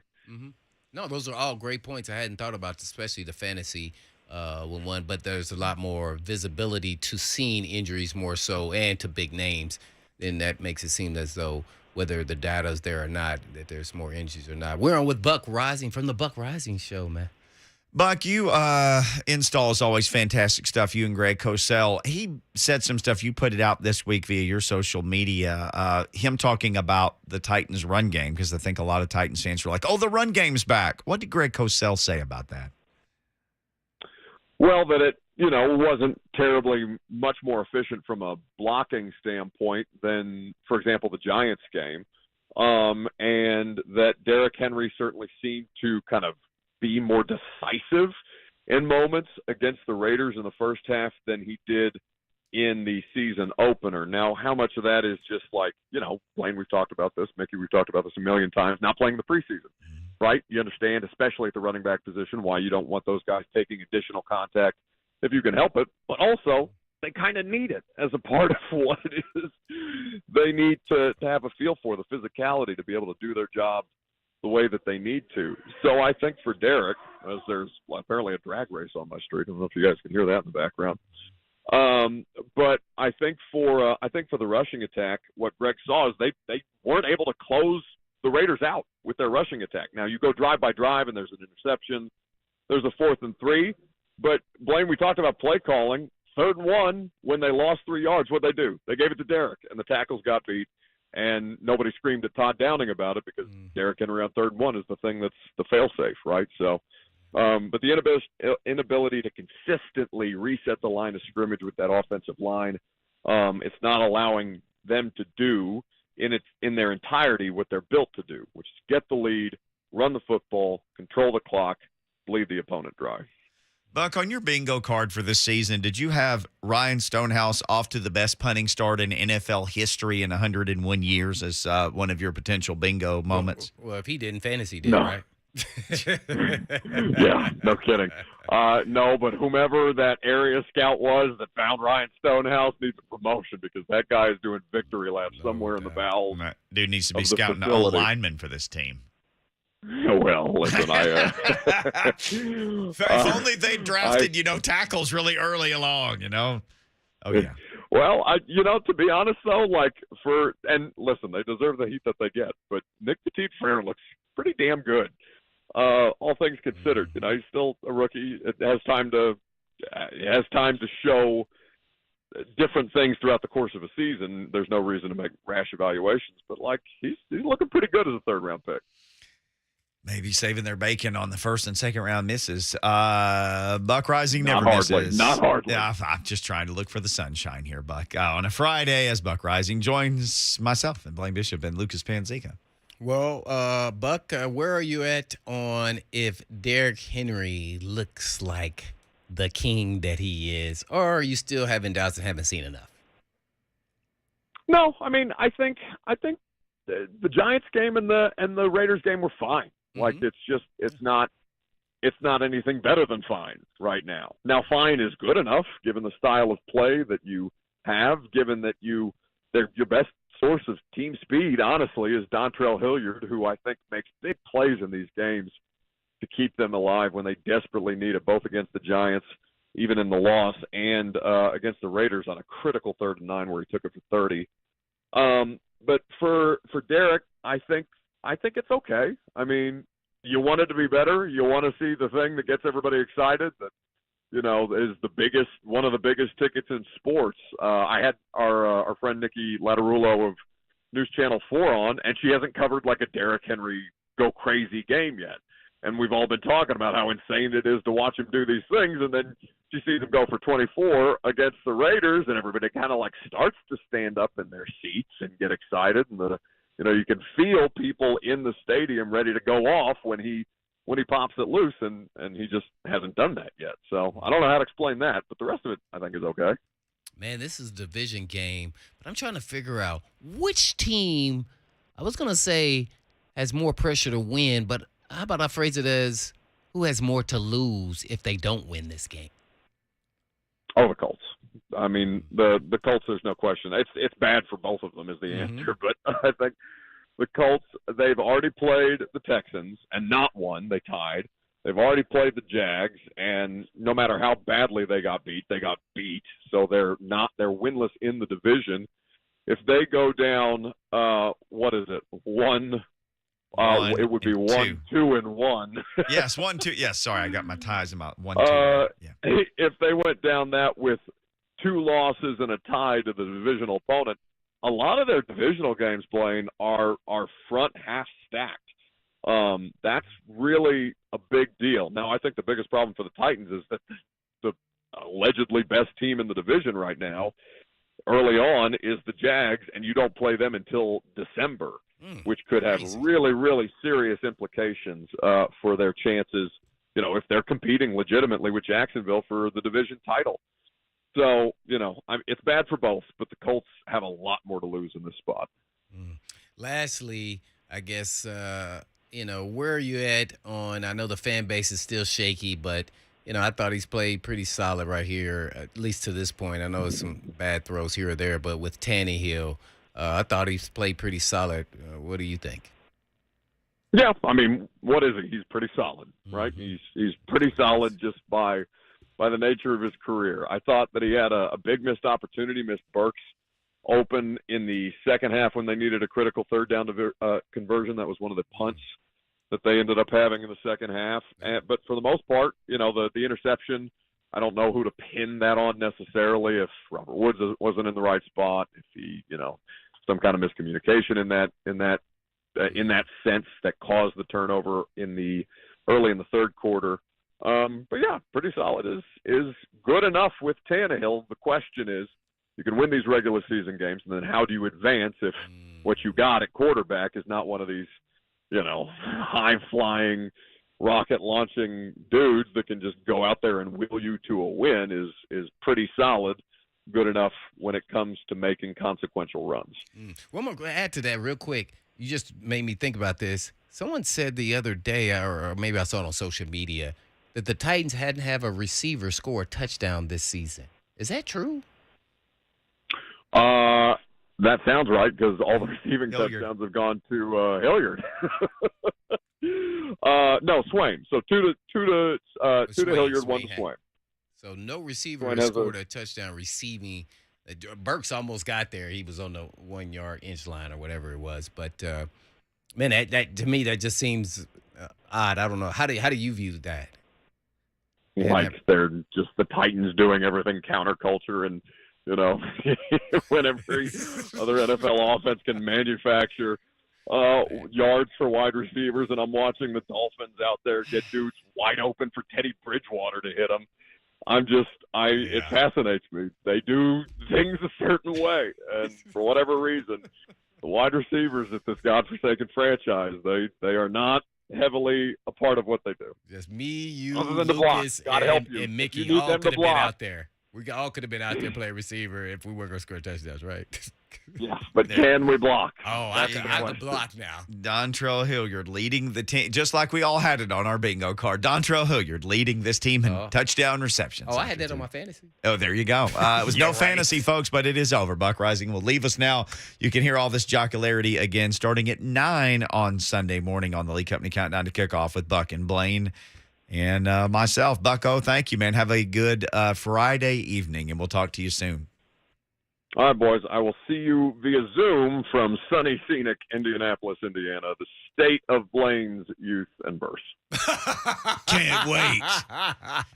No, those are all great points. I hadn't thought about, especially the fantasy one, but there's a lot more visibility to seeing injuries more so and to big names. Then that makes it seem as though whether the data's there or not, that there's more injuries or not. We're on with Buck Reising from the Buck Reising Show, man. Buck, you install is always fantastic stuff. You and Greg Cosell. He said some stuff. You put it out this week via your social media. Him talking about the Titans' run game, because I think a lot of Titans fans were like, "Oh, the run game's back." What did Greg Cosell say about that? Well, that it wasn't terribly much more efficient from a blocking standpoint than, for example, the Giants game, and that Derrick Henry certainly seemed to kind of be more decisive in moments against the Raiders in the first half than he did in the season opener. Now, how much of that is just like, Blaine, we've talked about this, Mickey, we've talked about this a million times, not playing the preseason, right? You understand, especially at the running back position, why you don't want those guys taking additional contact if you can help it, but also they kind of need it as a part of what it is they need to have a feel for, the physicality to be able to do their job the way that they need to. So I think for Derek, as there's apparently a drag race on my street, I don't know if you guys can hear that in the background. But I think for the rushing attack, what Greg saw is they weren't able to close the Raiders out with their rushing attack. Now you go drive by drive and there's an interception, there's a 4th and 3. But Blaine, we talked about play calling. 3rd and 1, when they lost 3 yards, what'd they do? They gave it to Derek, and the tackles got beat. And nobody screamed at Todd Downing about it because Derrick Henry on 3rd and 1 is the thing that's the fail-safe, right? So, but the inability to consistently reset the line of scrimmage with that offensive line, it's not allowing them to do in their entirety what they're built to do, which is get the lead, run the football, control the clock, leave the opponent dry. Buck, on your bingo card for this season, did you have Ryan Stonehouse off to the best punting start in NFL history in 101 years as one of your potential bingo moments? Well, if he didn't, fantasy did, no. Right? Yeah, no kidding. No, but whomever that area scout was that found Ryan Stonehouse needs a promotion because that guy is doing victory laps somewhere in the bowels. That dude needs to be scouting a lineman for this team. Well, listen, if only they drafted, tackles really early along, Oh, yeah. Well, to be honest, though, and listen, they deserve the heat that they get, but Nick Petit-Frere looks pretty damn good, all things considered. He's still a rookie. It has time to show different things throughout the course of a season. There's no reason to make rash evaluations, but, he's looking pretty good as a 3rd-round pick. Maybe saving their bacon on the 1st and 2nd round misses. Buck Reising never misses. Not hardly. Yeah, I'm just trying to look for the sunshine here, Buck. On a Friday, as Buck Reising joins myself and Blaine Bishop and Lucas Panzica. Well, Buck, where are you at on if Derrick Henry looks like the king that he is, or are you still having doubts and haven't seen enough? No, I mean, I think the Giants game and the Raiders game were fine. It's not anything better than fine right now. Now, fine is good enough given the style of play that you have, given that your best source of team speed, honestly, is Dontrell Hilliard, who I think makes big plays in these games to keep them alive when they desperately need it, both against the Giants, even in the loss, and against the Raiders on a critical 3rd and 9 where he took it for 30. But for Derek, I think it's okay. I mean, you want it to be better. You want to see the thing that gets everybody excited that, is one of the biggest tickets in sports. I had our friend Nikki Lattarulo of News Channel 4 on, and she hasn't covered a Derrick Henry go crazy game yet. And we've all been talking about how insane it is to watch him do these things, and then she sees him go for 24 against the Raiders, and everybody kind of starts to stand up in their seats and get excited, and you can feel people in the stadium ready to go off when he pops it loose, and he just hasn't done that yet. So I don't know how to explain that, but the rest of it I think is okay. Man, this is a division game, but I'm trying to figure out which team, I was going to say, has more pressure to win, but how about I phrase it as who has more to lose if they don't win this game? Oh, the Colts. I mean, the Colts, there's no question. It's bad for both of them is the answer, but I think the Colts, they've already played the Texans and not won. They tied. They've already played the Jags, and no matter how badly they got beat, they got beat. So they're winless in the division. If they go down, what is it? It would be 1, 2, and 1. Yes, 1, 2. Yes, sorry, I got my ties about 1, 2. Yeah. If they went down that with 2 losses and a tie to the divisional opponent, a lot of their divisional games, Blaine, are front half stacked. That's really a big deal. Now, I think the biggest problem for the Titans is that the allegedly best team in the division right now, early on, is the Jags, and you don't play them until December, which could have really, really serious implications for their chances, if they're competing legitimately with Jacksonville for the division title. So, it's bad for both, but the Colts have a lot more to lose in this spot. Lastly, I guess, where are you at on – I know the fan base is still shaky, but, I thought he's played pretty solid right here, at least to this point. I know it's some bad throws here or there, but with Tannehill, I thought he's played pretty solid. What do you think? Yeah, I mean, what is he? He's pretty solid, right? He's pretty solid just by the nature of his career. I thought that he had a big missed opportunity, missed Burks open in the second half when they needed a critical third down conversion. That was one of the punts that they ended up having in the second half. But for the most part, the interception, I don't know who to pin that on necessarily. If Robert Woods wasn't in the right spot, if he, some kind of miscommunication in that sense that caused the turnover early in the third quarter. But yeah, pretty solid is good enough with Tannehill. The question is, you can win these regular season games, and then how do you advance if what you got at quarterback is not one of these, high-flying, rocket-launching dudes that can just go out there and will you to a win is pretty solid, good enough when it comes to making consequential runs. Well, I'm going to add to that real quick. You just made me think about this. Someone said the other day, or maybe I saw it on social media, that the Titans hadn't have a receiver score a touchdown this season. Is that true? That sounds right because all the receiving touchdowns have gone to Hilliard. No, Swain. So two to Hilliard, one to Swain. So no receiver has scored a touchdown receiving. Burks almost got there. He was on the 1 yard inch line or whatever it was. But man, that to me that just seems odd. I don't know. How do you view that? Like they're just the Titans doing everything counterculture and. When every other NFL offense can manufacture yards for wide receivers, and I'm watching the Dolphins out there get dudes wide open for Teddy Bridgewater to hit them. It fascinates me. They do things a certain way, and for whatever reason, the wide receivers at this godforsaken franchise, they are not heavily a part of what they do. Just me, you, other than Lucas, and Mickey all could have been out there. We all could have been out there playing receiver if we weren't going to score touchdowns, right? Yeah, but can we block? Oh, I can block now. Dontrell Hilliard leading the team, just like we all had it on our bingo card. Dontrell Hilliard leading this team in touchdown receptions. Oh, I had that on my fantasy. Oh, there you go. It was no fantasy, folks, but it is over. Buck Reising will leave us now. You can hear all this jocularity again starting at 9 on Sunday morning on the Lee Company Countdown to Kickoff with Buck and Blaine. And myself, Bucko, thank you, man. Have a good Friday evening, and we'll talk to you soon. All right, boys. I will see you via Zoom from sunny, scenic Indianapolis, Indiana, the state of Blaine's youth and birth. Can't wait.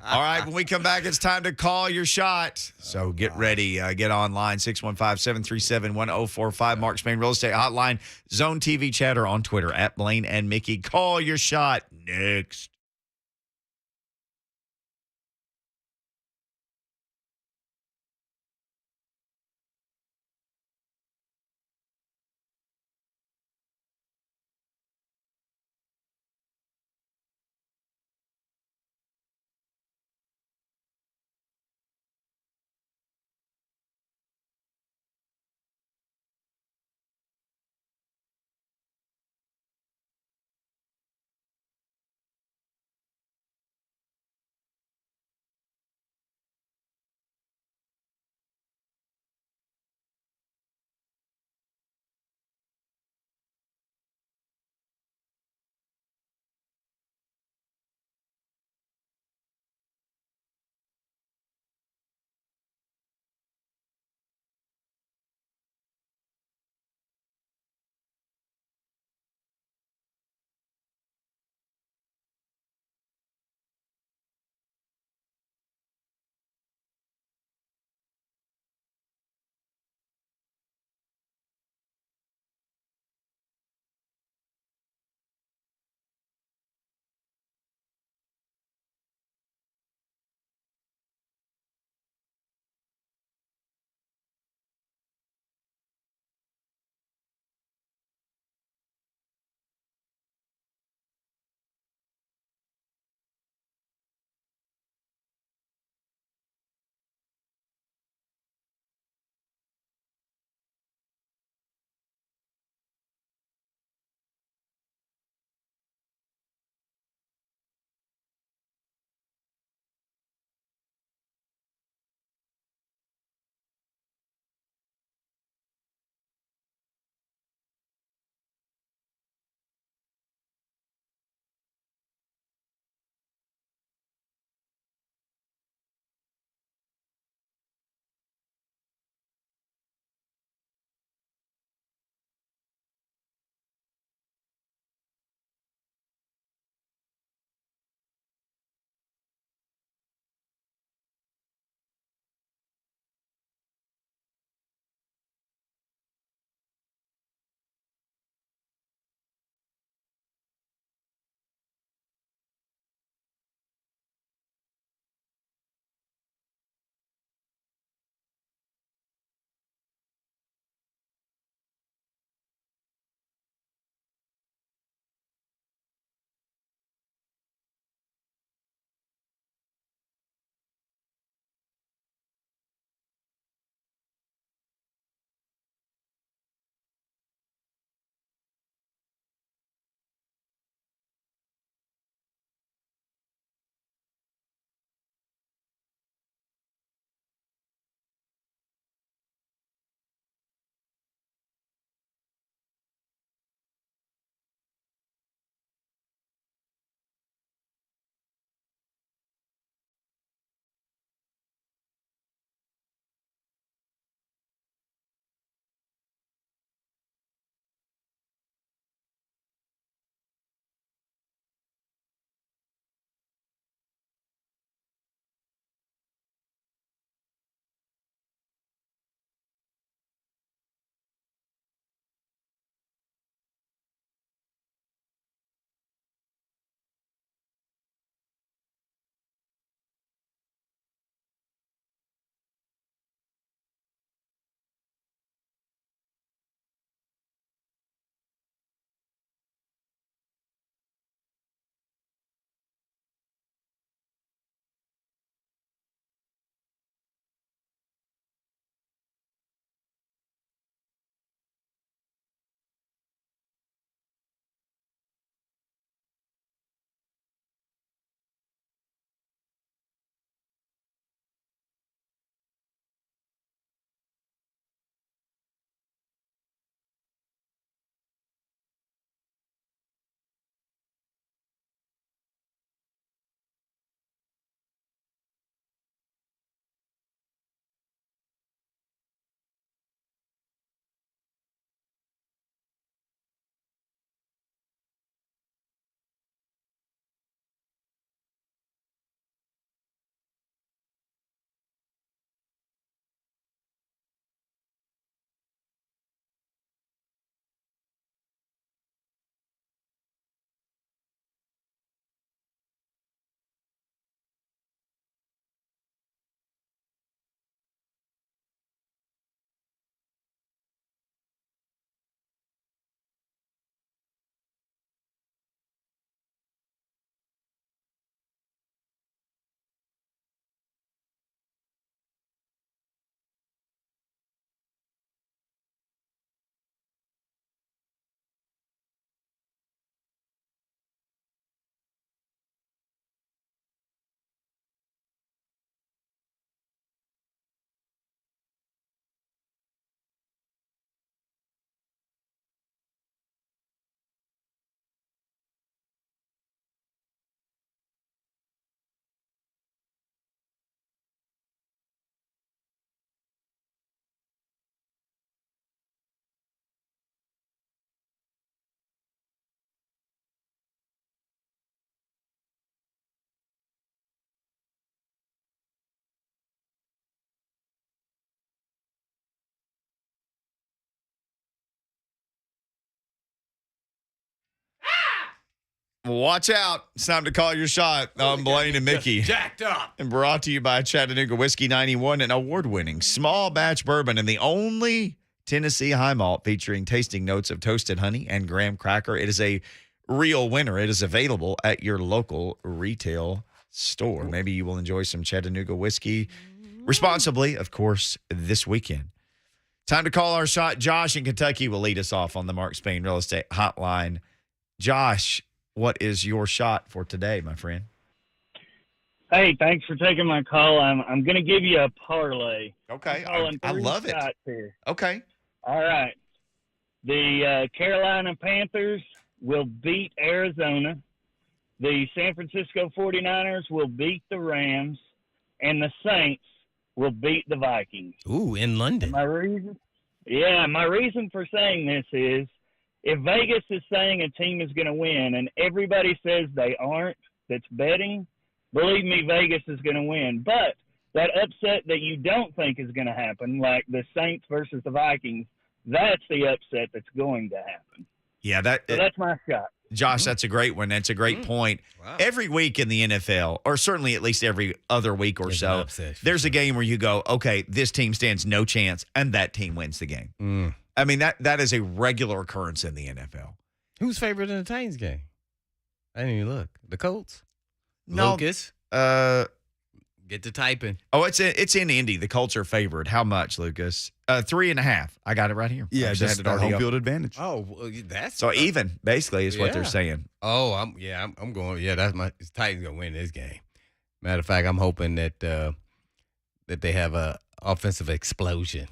All right, when we come back, it's time to call your shot. So get ready. Get online, 615-737-1045, Mark Spain Real Estate Hotline, Zone TV Chatter on Twitter, at Blaine and Mickey. Call your shot next. Watch out. It's time to call your shot. I'm Blaine and Mickey. Jacked up. And brought to you by Chattanooga Whiskey 91, an award-winning small batch bourbon and the only Tennessee high malt featuring tasting notes of toasted honey and graham cracker. It is a real winner. It is available at your local retail store. Maybe you will enjoy some Chattanooga whiskey responsibly, of course, this weekend. Time to call our shot. Josh in Kentucky will lead us off on the Mark Spain Real Estate Hotline. Josh, what is your shot for today, my friend? Hey, thanks for taking my call. I'm going to give you a parlay. Okay. I'm I calling love it. shots here. Okay. All right. The Carolina Panthers will beat Arizona. The San Francisco 49ers will beat the Rams. And the Saints will beat the Vikings. Ooh, in London. My reason for saying this is, if Vegas is saying a team is going to win and everybody says they aren't, that's betting, believe me, Vegas is going to win. But that upset that you don't think is going to happen, like the Saints versus the Vikings, that's the upset that's going to happen. Yeah, So that's my shot. Josh, that's a great one. That's a great point. Wow. Every week in the NFL, or certainly at least every other week or There's an so, upset, for there's a sure. game where you go, okay, this team stands no chance, and that team wins the game. Mm. I mean, that is a regular occurrence in the NFL. Who's favored in the Titans game? I didn't even look. The Colts? No. Lucas? Get to typing. It's in Indy. The Colts are favored. How much, Lucas? 3.5. I got it right here. Yeah, I just had that already home up. field advantage. Oh, well, that's So even, basically, is what they're Yeah. saying. Oh, I'm going. Yeah, that's my Titans gonna win this game. Matter of fact, I'm hoping that they have a offensive explosion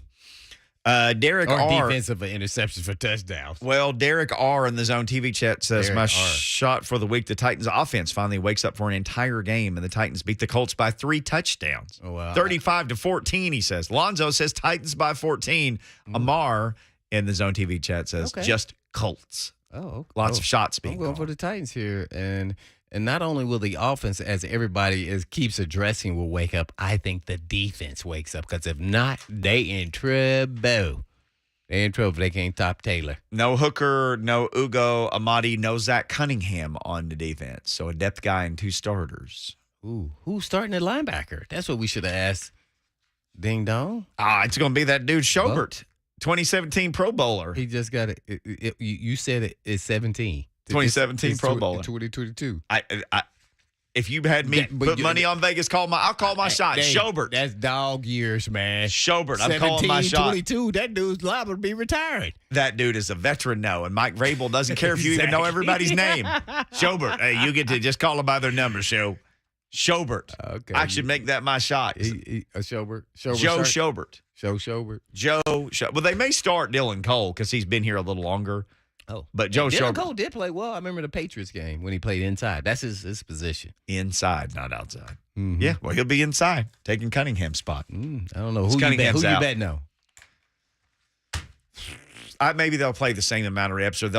Derek or R. defensive interceptions for touchdowns. Well, Derek R. in the Zone TV chat says, Derek my R. shot for the week, the Titans offense finally wakes up for an entire game, and the Titans beat the Colts by 3 touchdowns. Oh, wow. 35-14, he says. Lonzo says Titans by 14. Amar in the Zone TV chat says, Okay. just Colts. Oh, Lots of shots being I'm going called. for the Titans here, and not only will the offense, as everybody keeps addressing, will wake up. I think the defense wakes up, because if not, they in trouble. They in trouble. They can't top Taylor. No Hooker, no Ugo Amadi, no Zach Cunningham on the defense. So a depth guy and 2 starters. Ooh, who's starting at linebacker? That's what we should have asked. Ding dong. It's going to be that dude Schobert, 2017 Pro Bowler. He just got it. You said it's 17. 2017 Pro Bowler. 2022. If you had me put money on Vegas, I'll call my shot. Schobert. That's dog years, man. Schobert. I'm calling my shot. 22. That dude's liable to be retired. That dude is a veteran now, and Mike Vrabel doesn't care if you even know everybody's name. Schobert. Hey, you get to just call them by their number, Schobert. Okay. I should make that my shot. Schobert. Joe Schobert. Well, they may start Dylan Cole because he's been here a little longer. Oh, but Joe Dylan Schobert. Cole did play well. I remember the Patriots game when he played inside. That's his position. Inside, not outside. Mhm. Yeah, well, he'll be inside, taking Cunningham's spot. I don't know. It's Who Cunningham's you out. bet no? Maybe they'll play the same amount of reps, or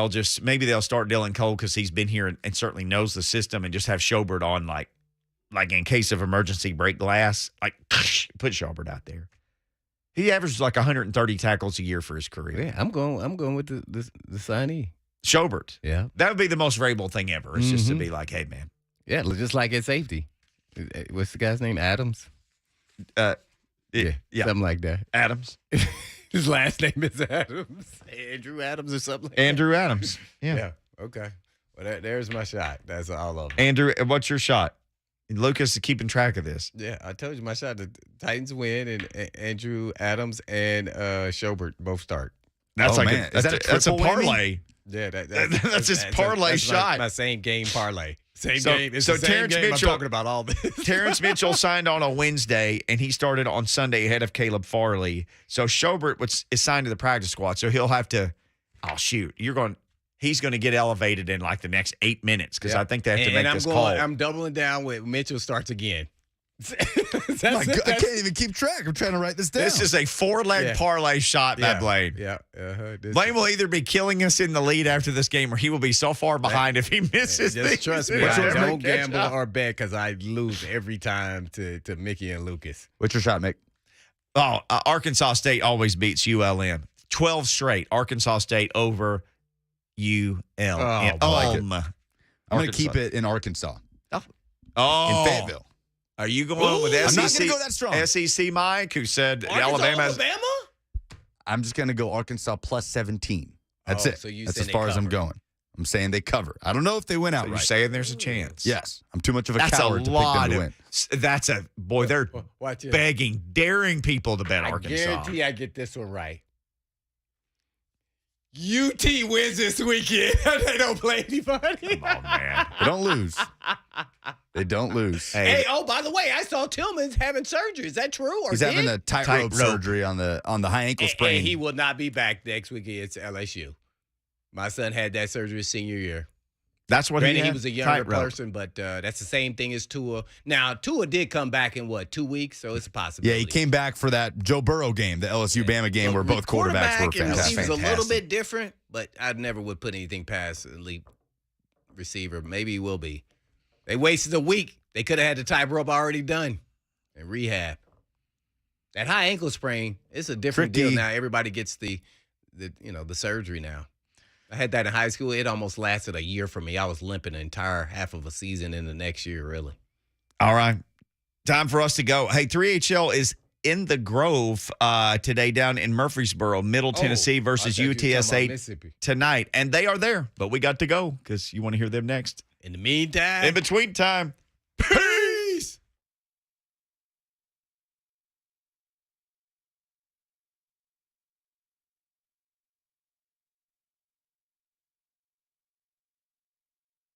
maybe they'll start Dylan Cole because he's been here and certainly knows the system, and just have Schobert on like in case of emergency break glass, like put Schobert out there. He averages like 130 tackles a year for his career. Yeah, I'm going with the signee. Schobert. Yeah. That would be the most Vrabel thing ever. It's just to be like, hey, man. Yeah, just like at safety. What's the guy's name? Adams? Yeah. Something like that. Adams. His last name is Adams. Andrew Adams or something like Andrew Adams. Yeah. Yeah. Okay. Well, there's my shot. That's all of them. Andrew, what's your shot? Lucas is keeping track of this. Yeah, I told you my shot. The Titans win, and Andrew Adams and Schobert both start. That's man. Is that a that's a triple whymie? parlay. Yeah, That's his parlay shot. My same game parlay. Same So- game. It's so the same Terrence game. Mitchell- I'm talking about all this. Terrence Mitchell signed on a Wednesday, and he started on Sunday ahead of Caleb Farley. So Schobert is signed to the practice squad, so he'll have to. Oh shoot, he's going to get elevated in like the next 8 minutes because I think they have to make this call. I'm doubling down with Mitchell starts again. My God, I can't even keep track. I'm trying to write this down. This is a 4-leg parlay shot by Blaine. Yeah. Blaine will either be killing us in the lead after this game, or he will be so far behind if he misses. Just these. trust me. What's I your- don't catch gamble up. or bet because I lose every time to Mickey and Lucas. What's your shot, Mick? Oh, Arkansas State always beats ULM. 12 straight. Arkansas State over ULM. Oh, I like it. I'm going to keep it in Arkansas. Oh. In Fayetteville. Are you going with SEC? I'm not going to go that strong. SEC Mike, who said Arkansas, Alabama. I'm just going to go Arkansas plus 17. That's it. So That's as far as I'm going. I'm saying they cover. I don't know if they win outright. You're saying there's a chance. Yes. I'm too much of a That's coward a to pick them lot to of. win. That's a boy. They're Watch it. begging, daring people to bet I Arkansas. guarantee I get this one right. UT wins this weekend. They don't play anybody. Come on, man. They don't lose. They don't lose. Hey, oh, by the way, I saw Tillman's having surgery. Is that true? Or He's having a tightrope surgery on the high ankle sprain. And he will not be back next week against LSU. My son had that surgery his senior year. That's what Granted, he had. he was a younger Tightrope. person, but that's the same thing as Tua. Now, Tua did come back in, 2 weeks? So it's a possibility. Yeah, he came back for that Joe Burrow game, the LSU-Bama game, where both quarterbacks were fantastic. He's a little bit different, but I never would put anything past elite receiver. Maybe he will be. They wasted a week. They could have had the tightrope already done and rehab. That high ankle sprain, it's a different deal now. Everybody gets the surgery now. I had that in high school. It almost lasted a year for me. I was limping the entire half of a season in the next year, really. All right. Time for us to go. Hey, 3HL is in the Grove today down in Murfreesboro, Middle Tennessee versus UTSA tonight. And they are there, but we got to go because you want to hear them next. In the meantime. In between time. Peace!